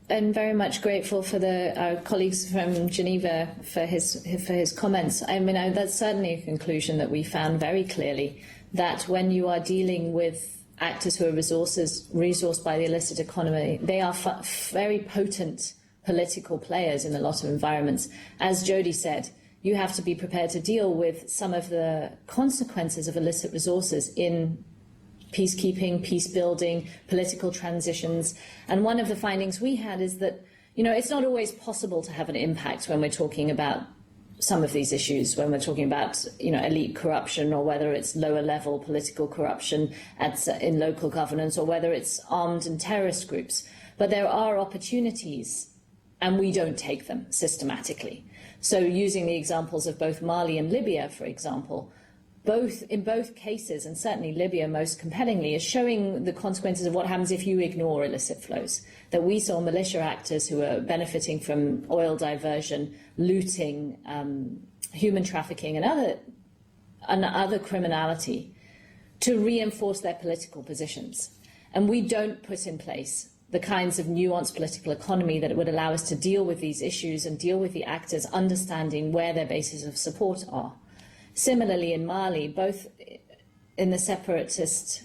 I'm very much grateful for our colleagues from Geneva for his comments. I mean, that's certainly a conclusion that we found very clearly, that when you are dealing with actors who are resourced by the illicit economy, they are very potent political players in a lot of environments. As Jody said, you have to be prepared to deal with some of the consequences of illicit resources in peacekeeping, peace building, political transitions. And one of the findings we had is that, you know, it's not always possible to have an impact when we're talking about some of these issues, when we're talking about, you know, elite corruption, or whether it's lower level political corruption in local governance, or whether it's armed and terrorist groups. But there are opportunities, and we don't take them systematically. So using the examples of both Mali and Libya, for example, in both cases, and certainly Libya most compellingly, is showing the consequences of what happens if you ignore illicit flows. That we saw militia actors who are benefiting from oil diversion, looting, human trafficking, and other criminality to reinforce their political positions. And we don't put in place the kinds of nuanced political economy that would allow us to deal with these issues and deal with the actors understanding where their bases of support are. Similarly, in Mali, both in the separatist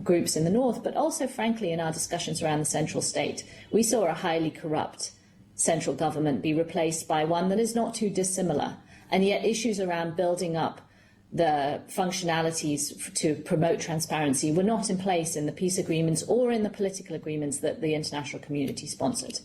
groups in the north, but also, frankly, in our discussions around the central state, we saw a highly corrupt central government be replaced by one that is not too dissimilar. And yet issues around building up the functionalities to promote transparency were not in place in the peace agreements or in the political agreements that the international community sponsored.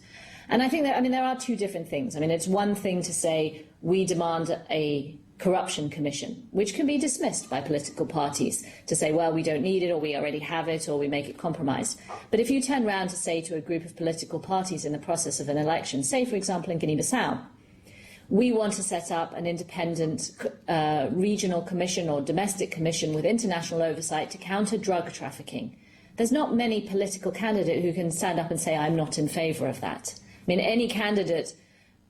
And I think that, I mean, there are two different things. I mean, it's one thing to say we demand a corruption commission, which can be dismissed by political parties to say, well, we don't need it, or we already have it, or we make it compromised. But if you turn around to say to a group of political parties in the process of an election, say, for example, in Guinea-Bissau, we want to set up an independent regional commission or domestic commission with international oversight to counter drug trafficking. There's not many political candidates who can stand up and say, I'm not in favour of that. I mean, any candidate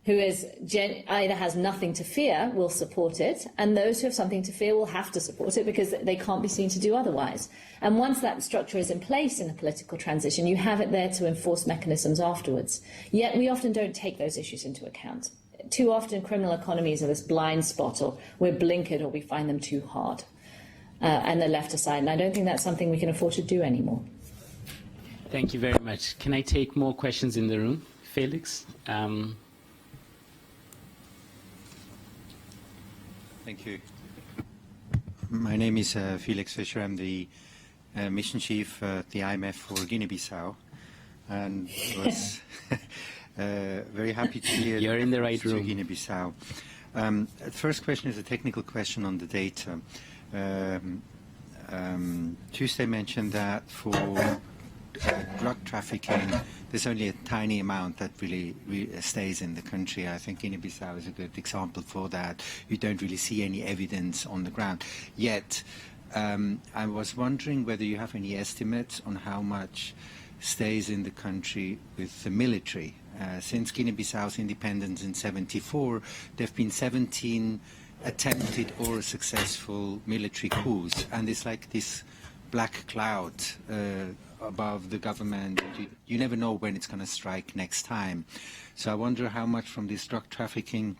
who is either has nothing to fear will support it, and those who have something to fear will have to support it because they can't be seen to do otherwise. And once that structure is in place in a political transition, you have it there to enforce mechanisms afterwards. Yet we often don't take those issues into account. Too often criminal economies are this blind spot, or we're blinkered, or we find them too hard, and they're left aside. And I don't think that's something we can afford to do anymore. Thank you very much. Can I take more questions in the room? Felix? Thank you. My name is Felix Fischer. I'm the mission chief at the IMF for Guinea-Bissau, and was very happy to hear You're in the right to room. Guinea-Bissau. The first question is a technical question on the data. Tuesday mentioned that for drug trafficking, there's only a tiny amount that really stays in the country. I think Guinea-Bissau is a good example for that. You don't really see any evidence on the ground. Yet, I was wondering whether you have any estimates on how much stays in the country with the military Since Guinea-Bissau's independence in '74, there have been 17 attempted or successful military coups, and it's like this black cloud above the government. You never know when it's going to strike next time. So I wonder how much from this drug trafficking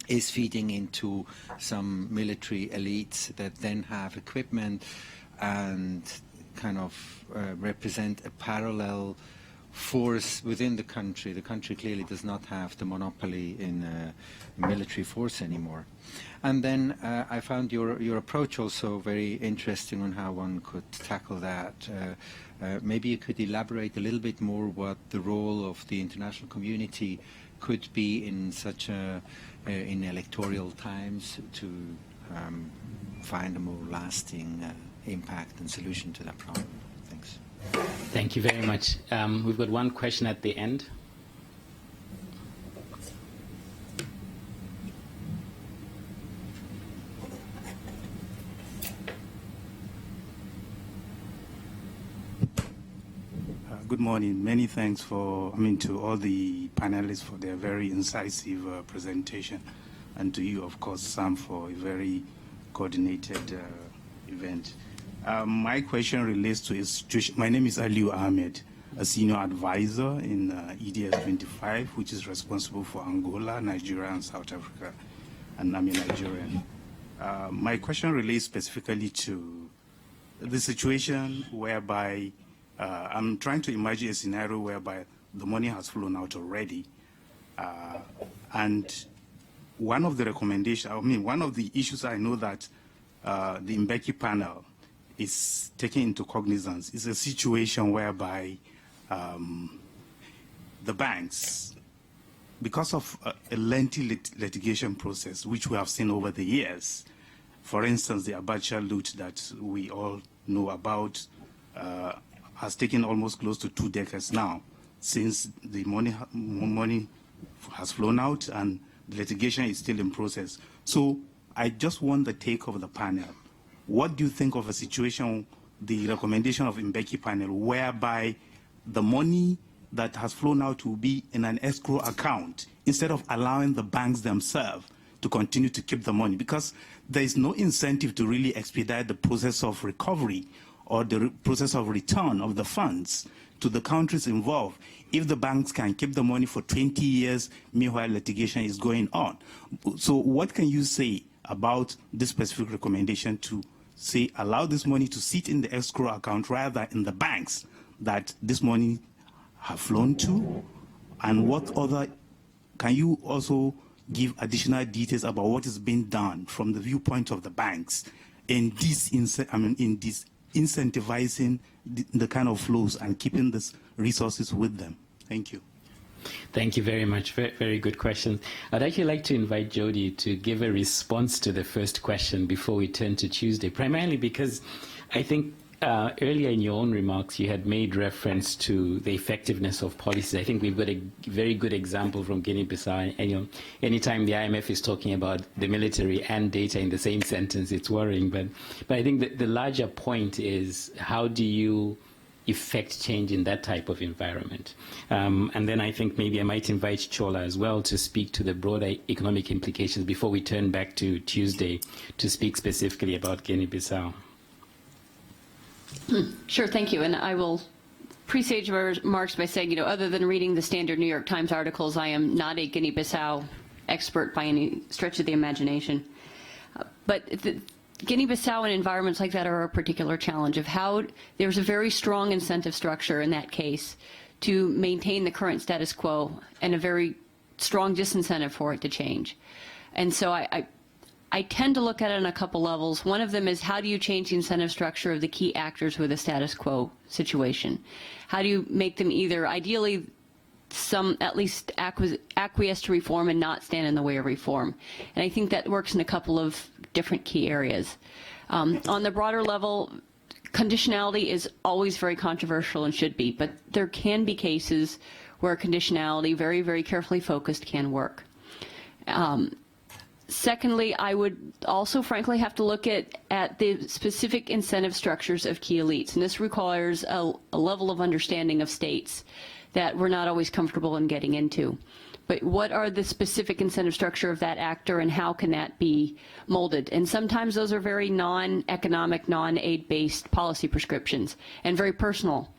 is feeding into some military elites that then have equipment and kind of represent a parallel force within the country. The country clearly does not have the monopoly in military force anymore. And then I found your approach also very interesting on how one could tackle that. Maybe you could elaborate a little bit more what the role of the international community could be in such in electoral times to find a more lasting impact and solution to that problem. Thanks. Thank you very much. We've got one question at the end. Good morning. Many thanks to all the panelists for their very incisive presentation, and to you, of course, Sam, for a very coordinated event. My question relates to a situation. My name is Aliu Ahmed, a senior advisor in EDS 25, which is responsible for Angola, Nigeria, and South Africa, and I'm a Nigerian. My question relates specifically to the situation whereby I'm trying to imagine a scenario whereby the money has flown out already, and one of the recommendations, one of the issues I know that the Mbeki panel is taking into cognizance is a situation whereby the banks, because of a lengthy litigation process, which we have seen over the years, for instance, the Abacha loot that we all know about has taken almost close to 2 decades now since the money has flown out and the litigation is still in process. So I just want the take of the panel. What do you think of a situation, the recommendation of Mbeki panel, whereby the money that has flown out will be in an escrow account instead of allowing the banks themselves to continue to keep the money? Because there is no incentive to really expedite the process of recovery or the process of return of the funds to the countries involved if the banks can keep the money for 20 years, meanwhile litigation is going on. So what can you say about this specific recommendation to say allow this money to sit in the escrow account rather than in the banks that this money have flown to? And what other, can you also give additional details about what is being done from the viewpoint of the banks in this, incentivizing the kind of flows and keeping these resources with them? Thank you. Thank you very much. Very, very good question. I'd actually like to invite Jody to give a response to the first question before we turn to Tuesday, primarily because I think earlier in your own remarks, you had made reference to the effectiveness of policies. I think we've got a very good example from Guinea-Bissau. And, anytime the IMF is talking about the military and data in the same sentence, it's worrying. But I think that the larger point is, how do you effect change in that type of environment? And then I think maybe I might invite Chola as well to speak to the broader economic implications before we turn back to Tuesday to speak specifically about Guinea-Bissau. Sure, thank you. And I will presage my remarks by saying, other than reading the standard New York Times articles, I am not a Guinea-Bissau expert by any stretch of the imagination. But Guinea-Bissau and environments like that are a particular challenge of how there's a very strong incentive structure in that case to maintain the current status quo and a very strong disincentive for it to change. And so I tend to look at it on a couple levels. One of them is, how do you change the incentive structure of the key actors with a status quo situation? How do you make them either, ideally, at least acquiesce to reform and not stand in the way of reform? And I think that works in a couple of different key areas. On the broader level, conditionality is always very controversial and should be, but there can be cases where conditionality, very, very carefully focused, can work. Secondly, I would also, frankly, have to look at the specific incentive structures of key elites, and this requires a level of understanding of states that we're not always comfortable in getting into. But what are the specific incentive structure of that actor, and how can that be molded? And sometimes those are very non-economic, non-aid-based policy prescriptions and very personal.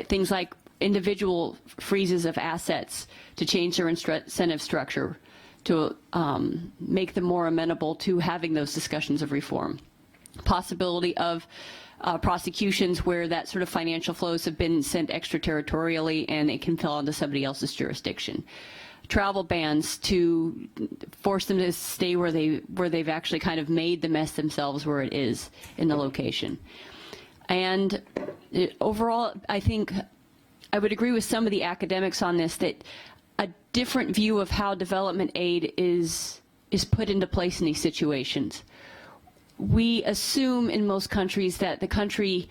Things like individual freezes of assets to change their incentive structure to make them more amenable to having those discussions of reform. Possibility of prosecutions where that sort of financial flows have been sent extraterritorially and it can fall into somebody else's jurisdiction. Travel bans to force them to stay where they've actually kind of made the mess themselves where it is in the location. And overall, I think I would agree with some of the academics on this, that a different view of how development aid is put into place in these situations. We assume in most countries that the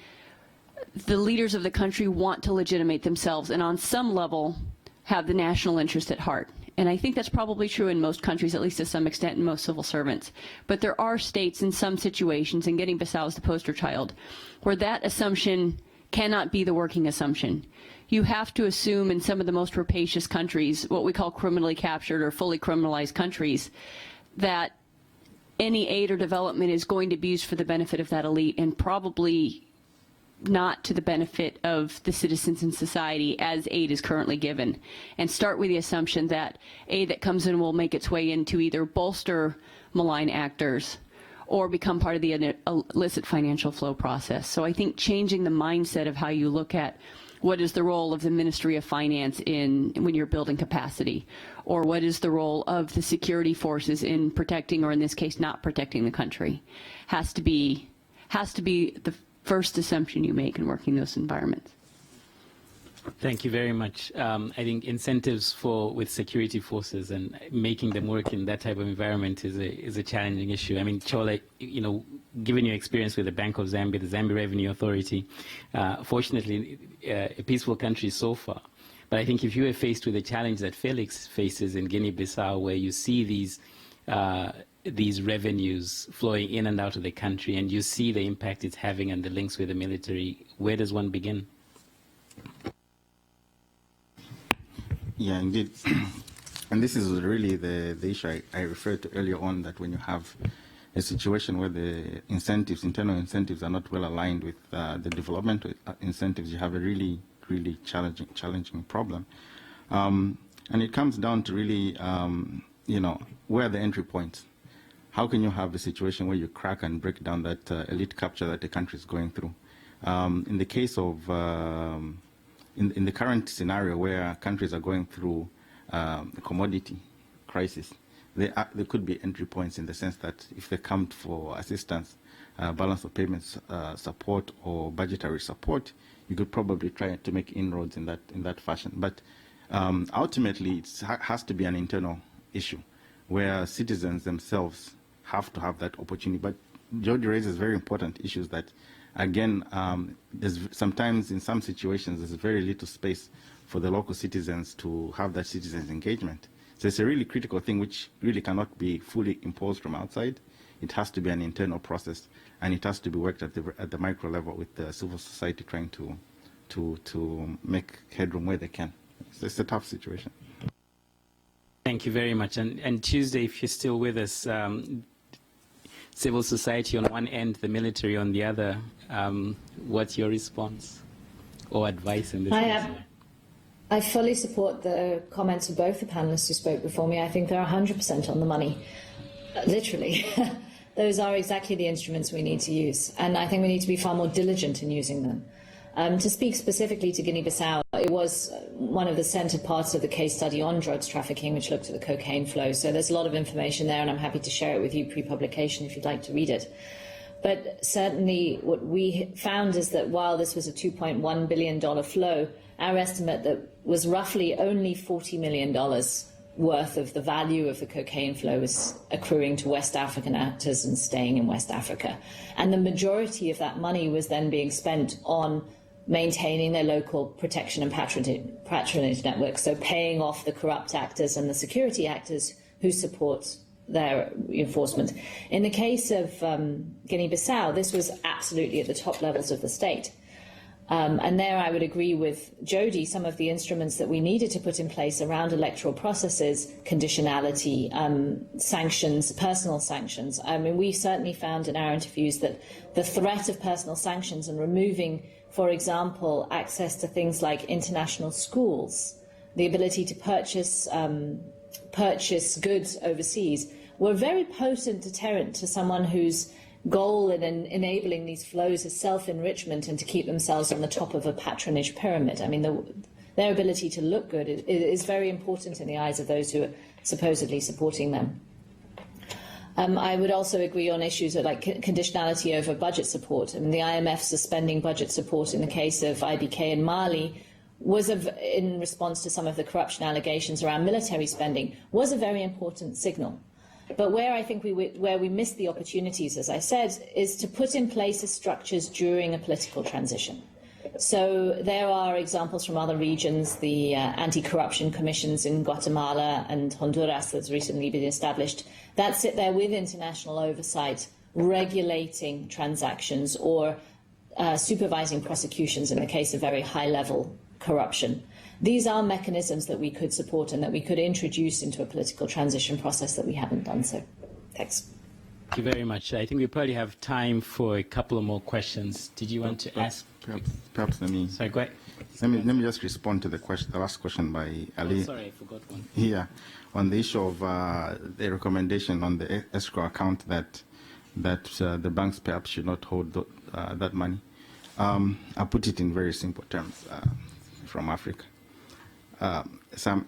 leaders of the country want to legitimate themselves and on some level have the national interest at heart. And I think that's probably true in most countries, at least to some extent, in most civil servants. But there are states in some situations, and Guinea-Bissau is the poster child, where that assumption cannot be the working assumption. You have to assume in some of the most rapacious countries, what we call criminally captured or fully criminalized countries, that any aid or development is going to be used for the benefit of that elite and probably not to the benefit of the citizens in society as aid is currently given, and start with the assumption that aid that comes in will make its way in to either bolster malign actors or become part of the illicit financial flow process. So I think changing the mindset of how you look at what is the role of the Ministry of Finance when you're building capacity, or what is the role of the security forces in protecting, or in this case not protecting, the country, has to be the first assumption you make in working those environments. Thank you very much. I think incentives with security forces and making them work in that type of environment is a challenging issue. I mean, Chola, given your experience with the Bank of Zambia, the Zambia Revenue Authority, fortunately, a peaceful country so far. But I think if you were faced with the challenge that Felix faces in Guinea-Bissau, where you see these revenues flowing in and out of the country, and you see the impact it's having and the links with the military, where does one begin? Yeah, indeed. And this is really the issue I referred to earlier on, that when you have a situation where the internal incentives are not well aligned with the development incentives, you have a really challenging problem. And it comes down to really, where are the entry points? How can you have a situation where you crack and break down that elite capture that the country is going through? In the case of in the current scenario where countries are going through a commodity crisis, there could be entry points in the sense that if they come for assistance, balance of payments support or budgetary support, you could probably try to make inroads in that fashion. But ultimately, it has to be an internal issue where citizens themselves have to have that opportunity. But George raises very important issues that, again, there's sometimes in some situations there's very little space for the local citizens to have that citizens engagement. So it's a really critical thing which really cannot be fully imposed from outside. It has to be an internal process, and it has to be worked at the micro level with the civil society trying to make headroom where they can. It's a tough situation. Thank you very much. And Tuesday, if you're still with us, civil society on one end, the military on the other. What's your response or advice in this case? I fully support the comments of both the panelists who spoke before me. I think they're 100% on the money, literally. Those are exactly the instruments we need to use, and I think we need to be far more diligent in using them. To speak specifically to Guinea-Bissau, it was one of the centered parts of the case study on drugs trafficking, which looked at the cocaine flow. So there's a lot of information there, and I'm happy to share it with you pre-publication if you'd like to read it. But certainly what we found is that while this was a $2.1 billion flow, our estimate that was roughly only $40 million worth of the value of the cocaine flow was accruing to West African actors and staying in West Africa. And the majority of that money was then being spent on maintaining their local protection and patronage networks, so paying off the corrupt actors and the security actors who support their enforcement. In the case of Guinea-Bissau, this was absolutely at the top levels of the state. And there I would agree with Jody, some of the instruments that we needed to put in place around electoral processes, conditionality, sanctions, personal sanctions. I mean, we certainly found in our interviews that the threat of personal sanctions and removing, for example, access to things like international schools, the ability to purchase goods overseas, were a very potent deterrent to someone whose goal in enabling these flows is self-enrichment and to keep themselves on the top of a patronage pyramid. I mean, their ability to look good is very important in the eyes of those who are supposedly supporting them. I would also agree on issues like conditionality over budget support. I mean, the IMF suspending budget support in the case of IBK in Mali was in response to some of the corruption allegations around military spending, was a very important signal. But where I think where we missed the opportunities, as I said, is to put in place the structures during a political transition. So there are examples from other regions, the anti-corruption commissions in Guatemala and Honduras that's recently been established, that sit there with international oversight, regulating transactions or supervising prosecutions in the case of very high-level corruption. These are mechanisms that we could support and that we could introduce into a political transition process that we haven't done so. Thanks. Thank you very much. I think we probably have time for a couple of more questions. Did you want to ask? Perhaps let me. Sorry, go ahead. Let me just respond to the last question by Ali. Oh, sorry, I forgot one. Yeah, on the issue of the recommendation on the escrow account that the banks perhaps should not hold that money. I'll put it in very simple terms from Africa.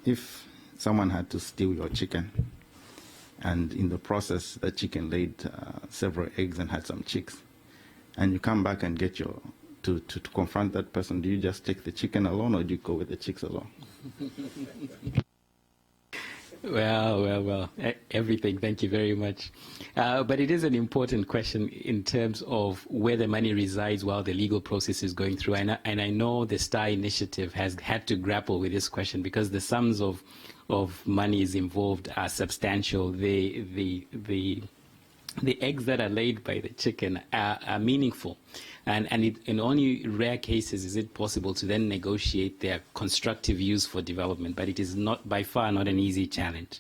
If someone had to steal your chicken, and in the process the chicken laid several eggs and had some chicks, and you come back and get to confront that person, do you just take the chicken alone or do you go with the chicks alone? Well, everything. Thank you very much. But it is an important question in terms of where the money resides while the legal process is going through. And I know the STAR initiative has had to grapple with this question because the sums of monies involved are substantial. The eggs that are laid by the chicken are meaningful. And in only rare cases is it possible to then negotiate their constructive use for development, but it is not by far not an easy challenge.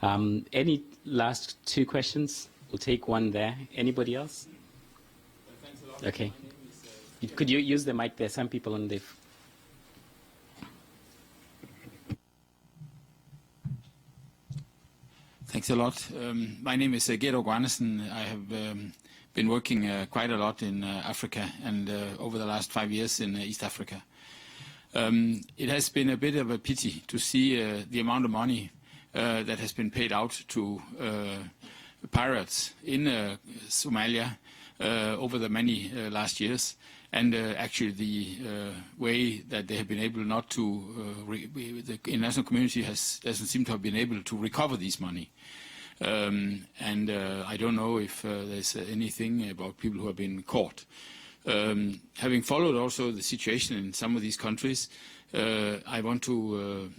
Any last two questions? We'll take one there. Anybody else? Okay. Could you use the mic there? Some people on the... Thanks a lot. My name is Gero Guarnesen. I have been working quite a lot in Africa and over the last 5 years in East Africa. It has been a bit of a pity to see the amount of money that has been paid out to pirates in Somalia over the many last years, and actually the way that they have been able not to, the international community doesn't seem to have been able to recover this money. And I don't know if there's anything about people who have been caught. Having followed also the situation in some of these countries, I want to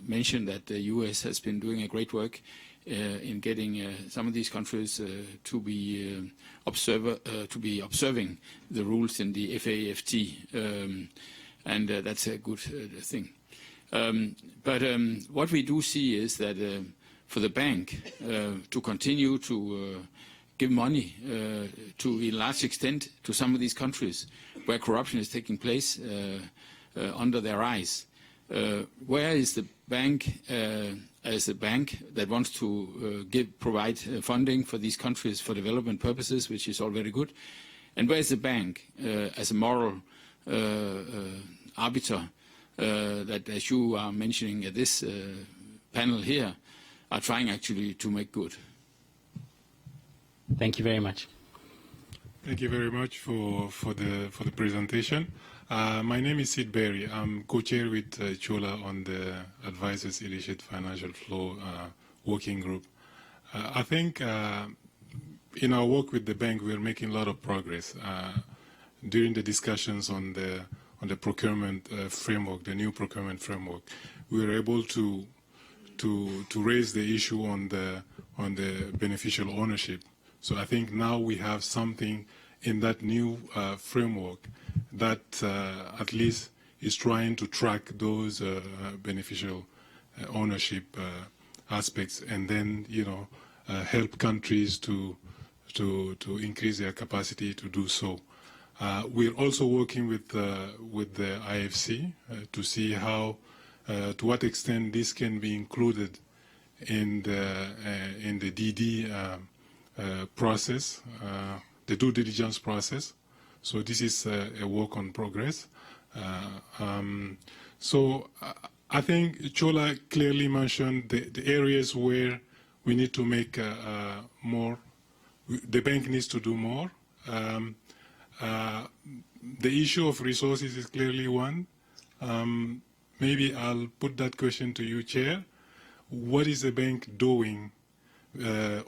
mention that the US has been doing a great work in getting some of these countries to be observing the rules in the FAFT, and that's a good thing. But what we do see is that for the bank to continue to give money to a large extent to some of these countries where corruption is taking place under their eyes, where is the bank as a bank that wants to provide funding for these countries for development purposes, which is all very good, and where is the bank as a moral arbiter that, as you are mentioning at this panel here, are trying actually to make good? Thank you very much. Thank you very much for the presentation. My name is Sid Berry. I'm co-chair with Chola on the Advisors Illicit Financial Flow Working Group. I think in our work with the bank, we're making a lot of progress. During the discussions on the procurement framework, the new procurement framework, we were able to raise the issue on the beneficial ownership. So I think now we have something in that new framework that at least is trying to track those beneficial ownership aspects, and then help countries to increase their capacity to do so. We're also working with the IFC to see how, to what extent this can be included in the DD process, the due diligence process. So this is a work on progress. So I think Chola clearly mentioned the areas where we need to make more. The bank needs to do more. The issue of resources is clearly one. Maybe I'll put that question to you, Chair. What is the bank doing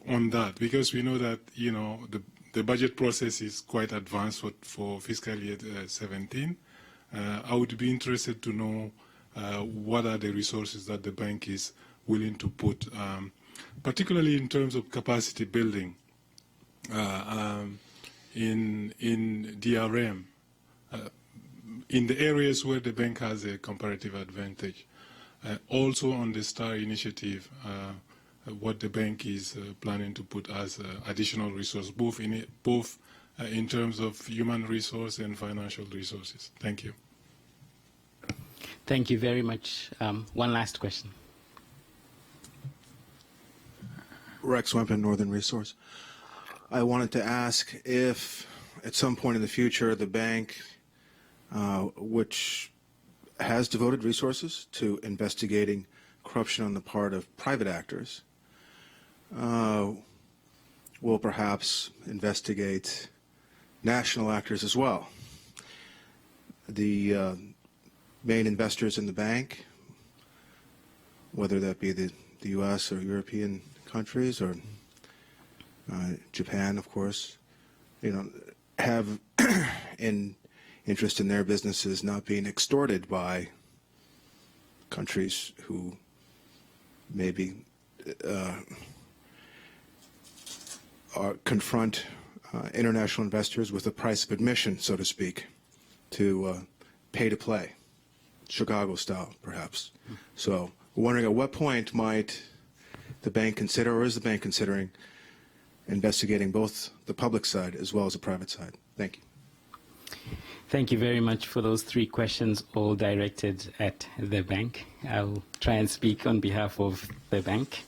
on that? Because we know that the budget process is quite advanced for fiscal year 17. I would be interested to know what are the resources that the bank is willing to put, particularly in terms of capacity building in DRM, in the areas where the bank has a comparative advantage. Also on the STAR initiative, what the bank is planning to put as additional resource, both in terms of human resource and financial resources. Thank you. Thank you very much. One last question. Rex Wempen, Northern Resource. I wanted to ask if at some point in the future the bank, which has devoted resources to investigating corruption on the part of private actors, will perhaps investigate national actors as well. The main investors in the bank, whether that be the U.S. or European countries or Japan, of course, have an interest in their businesses not being extorted by countries who maybe confront international investors with a price of admission, so to speak, to pay to play, Chicago style, perhaps. So, wondering at what point might the bank consider, or is the bank considering, investigating both the public side as well as the private side? Thank you. Thank you very much for those three questions, all directed at the bank. I'll try and speak on behalf of the bank.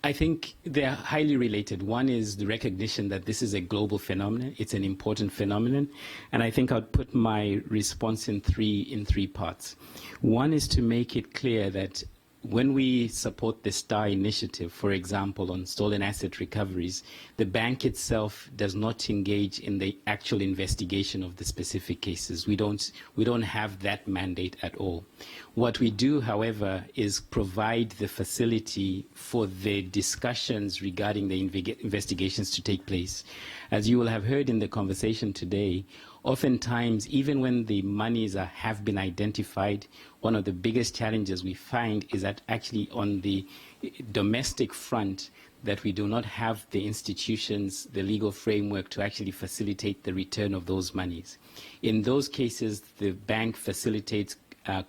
I think they're highly related. One is the recognition that this is a global phenomenon. It's an important phenomenon. And I think I'd put my response in three parts. One is to make it clear that when we support the STAR initiative, for example, on stolen asset recoveries, the bank itself does not engage in the actual investigation of the specific cases. We don't have that mandate at all. What we do, however, is provide the facility for the discussions regarding the investigations to take place. As you will have heard in the conversation today, oftentimes, even when the monies have been identified, one of the biggest challenges we find is that actually on the domestic front, that we do not have the institutions, the legal framework to actually facilitate the return of those monies. In those cases, the bank facilitates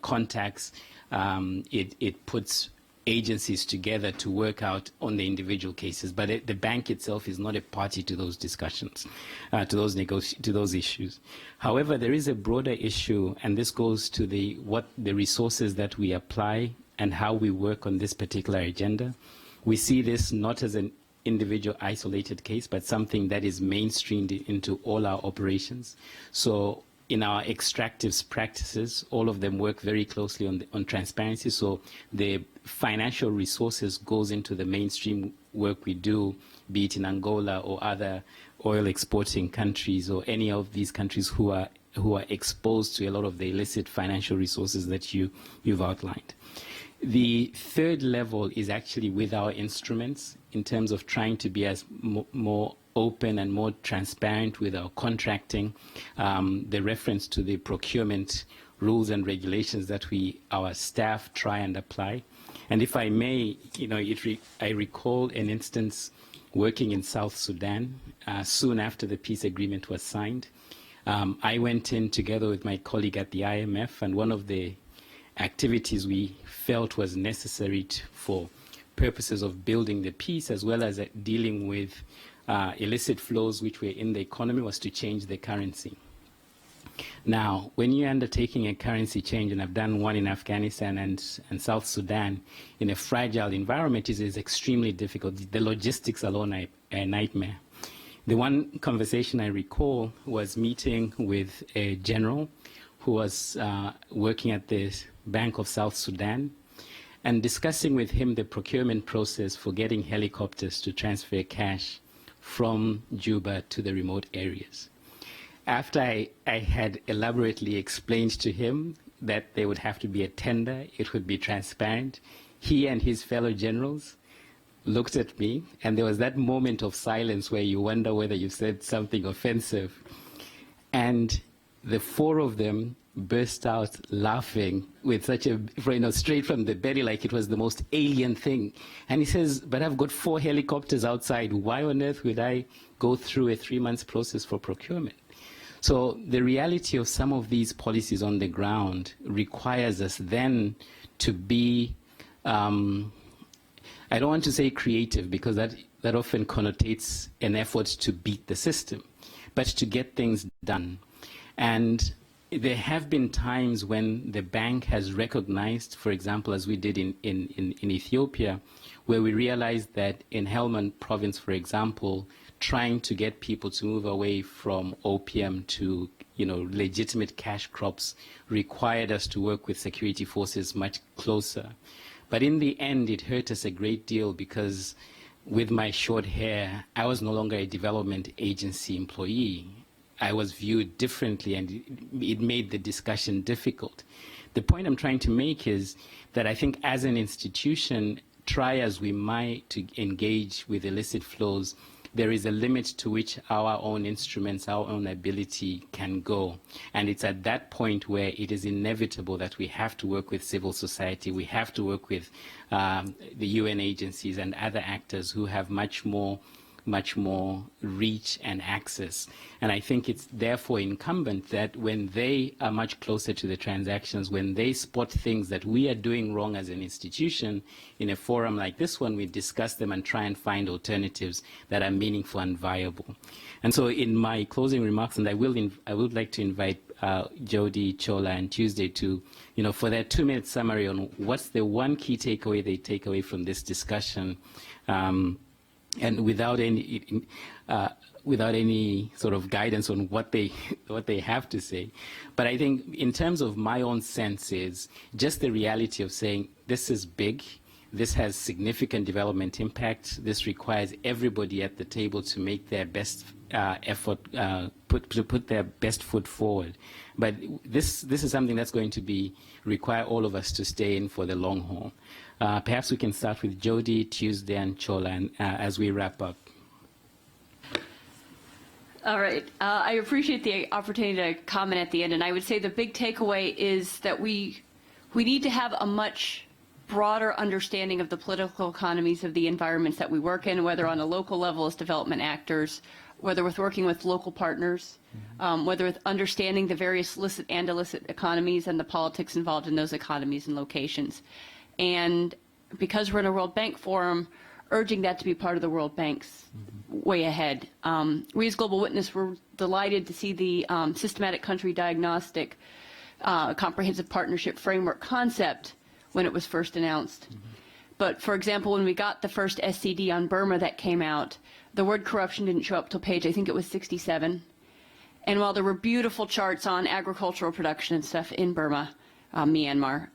contacts, it puts agencies together to work out on the individual cases, but the bank itself is not a party to those discussions, to those issues. However, there is a broader issue, and this goes to the resources that we apply and how we work on this particular agenda. We see this not as an individual isolated case, but something that is mainstreamed into all our operations. So in our extractives practices, all of them work very closely on transparency. So the financial resources goes into the mainstream work we do, be it in Angola or other oil exporting countries or any of these countries who are exposed to a lot of the illicit financial resources that you've outlined. The third level is actually with our instruments in terms of trying to be as more open and more transparent with our contracting, the reference to the procurement rules and regulations that our staff try and apply. And if I may, I recall an instance working in South Sudan soon after the peace agreement was signed. I went in together with my colleague at the IMF, and one of the activities we felt was necessary for purposes of building the peace, as well as dealing with illicit flows which were in the economy, was to change the currency. Now, when you're undertaking a currency change, and I've done one in Afghanistan and South Sudan, in a fragile environment, it is extremely difficult. The logistics alone are a nightmare. The one conversation I recall was meeting with a general who was working at the Bank of South Sudan, and discussing with him the procurement process for getting helicopters to transfer cash from Juba to the remote areas. After I had elaborately explained to him that there would have to be a tender, it would be transparent, he and his fellow generals looked at me, and there was that moment of silence where you wonder whether you said something offensive. And the four of them burst out laughing with such a, straight from the belly, like it was the most alien thing. And he says, but I've got 4 helicopters outside. Why on earth would I go through a 3-month process for procurement? So the reality of some of these policies on the ground requires us then to be, I don't want to say creative, because that often connotates an effort to beat the system, but to get things done. And there have been times when the bank has recognized, for example, as we did in Ethiopia, where we realized that in Helmand province, for example, trying to get people to move away from opium to legitimate cash crops required us to work with security forces much closer. But in the end, it hurt us a great deal, because with my short hair, I was no longer a development agency employee. I was viewed differently, and it made the discussion difficult. The point I'm trying to make is that I think as an institution, try as we might to engage with illicit flows, there is a limit to which our own instruments, our own ability can go. And it's at that point where it is inevitable that we have to work with civil society, we have to work with the UN agencies and other actors who have much more reach and access. And I think it's therefore incumbent that when they are much closer to the transactions, when they spot things that we are doing wrong as an institution, in a forum like this one, we discuss them and try and find alternatives that are meaningful and viable. And so in my closing remarks, and I would like to invite Jody, Chola, and Tuesday to, for their 2-minute summary on what's the one key takeaway they take away from this discussion, and without any sort of guidance on what they have to say. But I think in terms of my own sense is just the reality of saying this is big, this has significant development impact, this requires everybody at the table to make their best effort, to put their best foot forward. But this is something that's going to require all of us to stay in for the long haul. Perhaps we can start with Jody, Tuesday, and Chola as we wrap up. All right. I appreciate the opportunity to comment at the end, and I would say the big takeaway is that we need to have a much broader understanding of the political economies of the environments that we work in, whether on a local level as development actors, whether with working with local partners, whether with understanding the various licit and illicit economies and the politics involved in those economies and locations. And because we're in a World Bank forum, urging that to be part of the World Bank's way ahead. We as Global Witness were delighted to see the systematic country diagnostic comprehensive partnership framework concept when it was first announced. But for example, when we got the first SCD on Burma that came out, the word corruption didn't show up till page, I think it was 67. And while there were beautiful charts on agricultural production and stuff in Burma, Myanmar,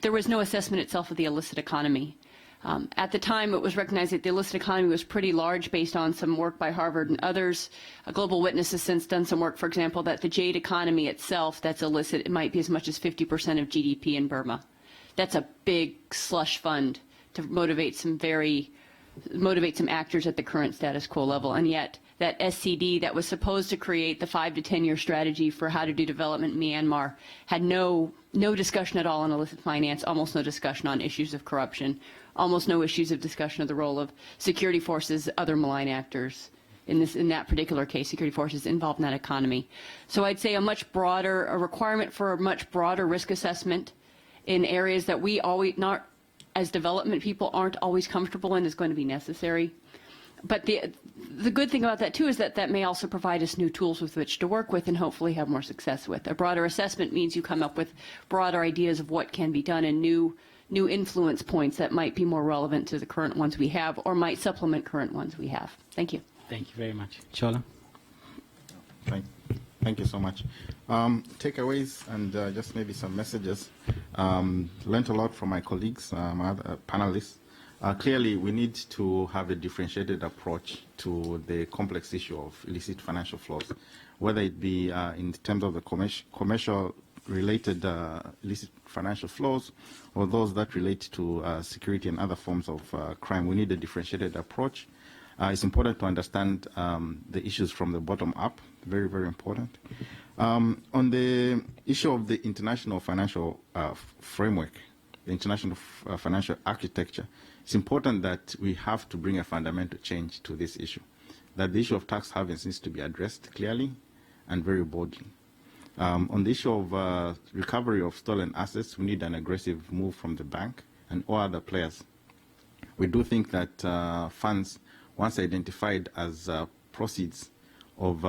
there was no assessment itself of the illicit economy. At the time, it was recognized that the illicit economy was pretty large based on some work by Harvard and others. A Global Witness has since done some work, for example, that the jade economy itself that's illicit, it might be as much as 50% of GDP in Burma. That's a big slush fund to motivate some actors at the current status quo level. And yet, that SCD that was supposed to create the 5 to 10 year strategy for how to do development in Myanmar had no discussion at all on illicit finance, almost no discussion on issues of corruption almost no issues of discussion of the role of security forces, other malign actors. In that particular case, security forces involved in that economy. So I'd say a requirement for a much broader risk assessment in areas that we always, not as development people, aren't always comfortable in is going to be necessary. But the good thing about that, too, is that may also provide us new tools with which to work with and hopefully have more success with. A broader assessment means you come up with broader ideas of what can be done and new influence points that might be more relevant to the current ones we have or might supplement current ones we have. Thank you. Thank you very much. Chola? Thank you so much. Takeaways and just maybe some messages. Learned a lot from my colleagues, my other panelists. Clearly, we need to have a differentiated approach to the complex issue of illicit financial flows, whether it be in terms of the commercial-related illicit financial flows or those that relate to security and other forms of crime. We need a differentiated approach. It's important to understand the issues from the bottom up, very, very important. On the issue of the international financial framework, the international financial architecture, it's important that we have to bring a fundamental change to this issue, that the issue of tax havens needs to be addressed clearly and very boldly. On the issue of recovery of stolen assets, we need an aggressive move from the bank and all other players. We do think that funds, once identified as proceeds of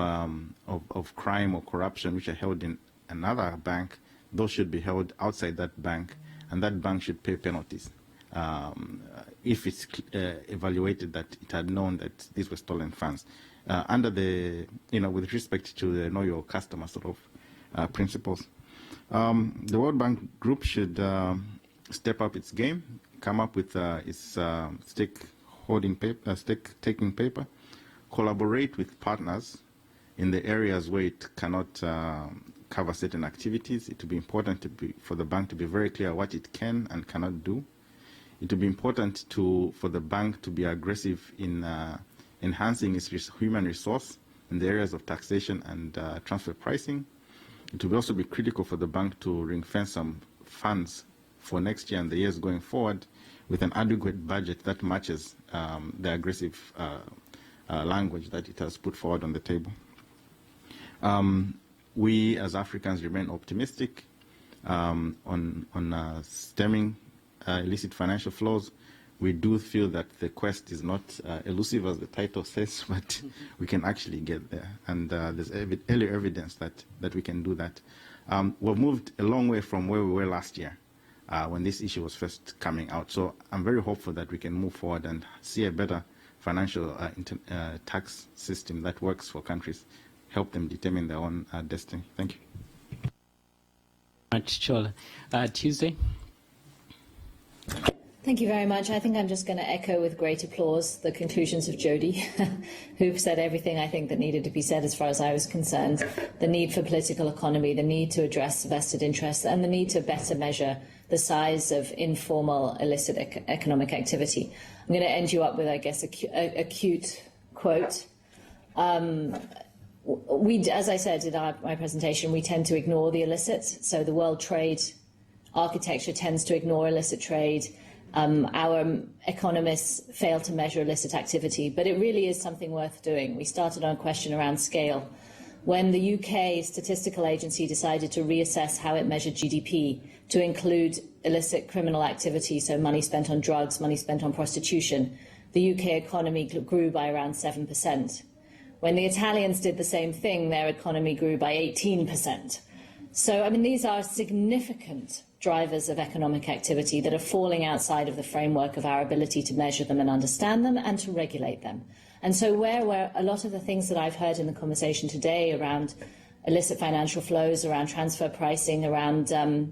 crime or corruption which are held in another bank, those should be held outside that bank, and that bank should pay penalties if it's evaluated that it had known that these were stolen funds. Under the, with respect to the know your customer sort of principles. The World Bank Group should step up its game, come up with its stake-taking paper, collaborate with partners in the areas where it cannot cover certain activities. It will be important for the bank to be very clear what it can and cannot do. It will be important for the bank to be aggressive in enhancing its human resource in the areas of taxation and transfer pricing. It will also be critical for the bank to ring-fence some funds for next year and the years going forward with an adequate budget that matches the aggressive language that it has put forward on the table. We as Africans remain optimistic on stemming illicit financial flows. We do feel that the quest is not elusive as the title says, but we can actually get there. And there's early evidence that we can do that. We've moved a long way from where we were last year when this issue was first coming out. So I'm very hopeful that we can move forward and see a better financial tax system that works for countries, help them determine their own destiny. Thank you. Much, Chola. Tuesday. Thank you very much. I think I'm just going to echo with great applause the conclusions of Jody, who said everything I think that needed to be said as far as I was concerned. The need for political economy, the need to address vested interests, and the need to better measure the size of informal illicit economic activity. I'm going to end you up with, I guess, a cute quote. As I said in my presentation, we tend to ignore the illicit. So the world trade architecture tends to ignore illicit trade. Our economists fail to measure illicit activity, but it really is something worth doing. We started on a question around scale. When the UK Statistical Agency decided to reassess how it measured GDP to include illicit criminal activity, so money spent on drugs, money spent on prostitution, the UK economy grew by around 7%. When the Italians did the same thing, their economy grew by 18%. So, I mean, these are significant drivers of economic activity that are falling outside of the framework of our ability to measure them and understand them and to regulate them. And so where a lot of the things that I've heard in the conversation today around illicit financial flows, around transfer pricing, around the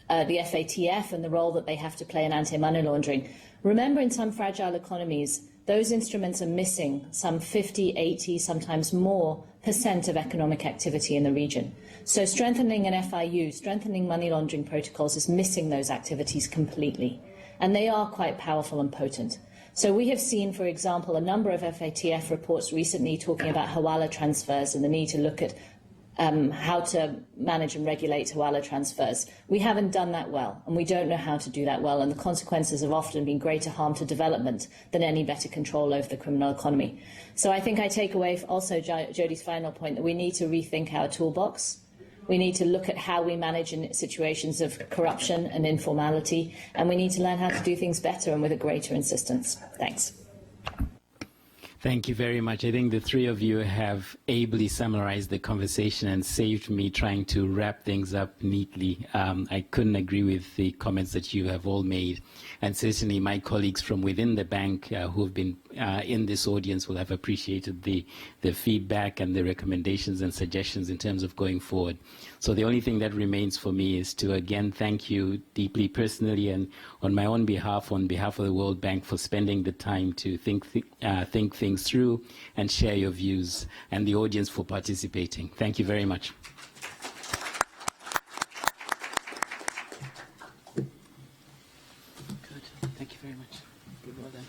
FATF and the role that they have to play in anti-money laundering, remember in some fragile economies, those instruments are missing some 50, 80, sometimes more % of economic activity in the region. So strengthening an FIU, strengthening money laundering protocols is missing those activities completely. And they are quite powerful and potent. So we have seen, for example, a number of FATF reports recently talking about hawala transfers and the need to look at how to manage and regulate hawala transfers. We haven't done that well, and we don't know how to do that well, and the consequences have often been greater harm to development than any better control over the criminal economy. So I think I take away also Jodie's final point that we need to rethink our toolbox. We need to look at how we manage in situations of corruption and informality, and we need to learn how to do things better and with a greater insistence. Thanks. Thank you very much. I think the three of you have ably summarized the conversation and saved me trying to wrap things up neatly. I couldn't agree with the comments that you have all made. And certainly my colleagues from within the bank who have been in this audience will have appreciated the feedback and the recommendations and suggestions in terms of going forward. So the only thing that remains for me is to again thank you deeply personally and on my own behalf, on behalf of the World Bank, for spending the time to think things through and share your views, and the audience for participating. Thank you very much. Good. Thank you very much. Good, well done.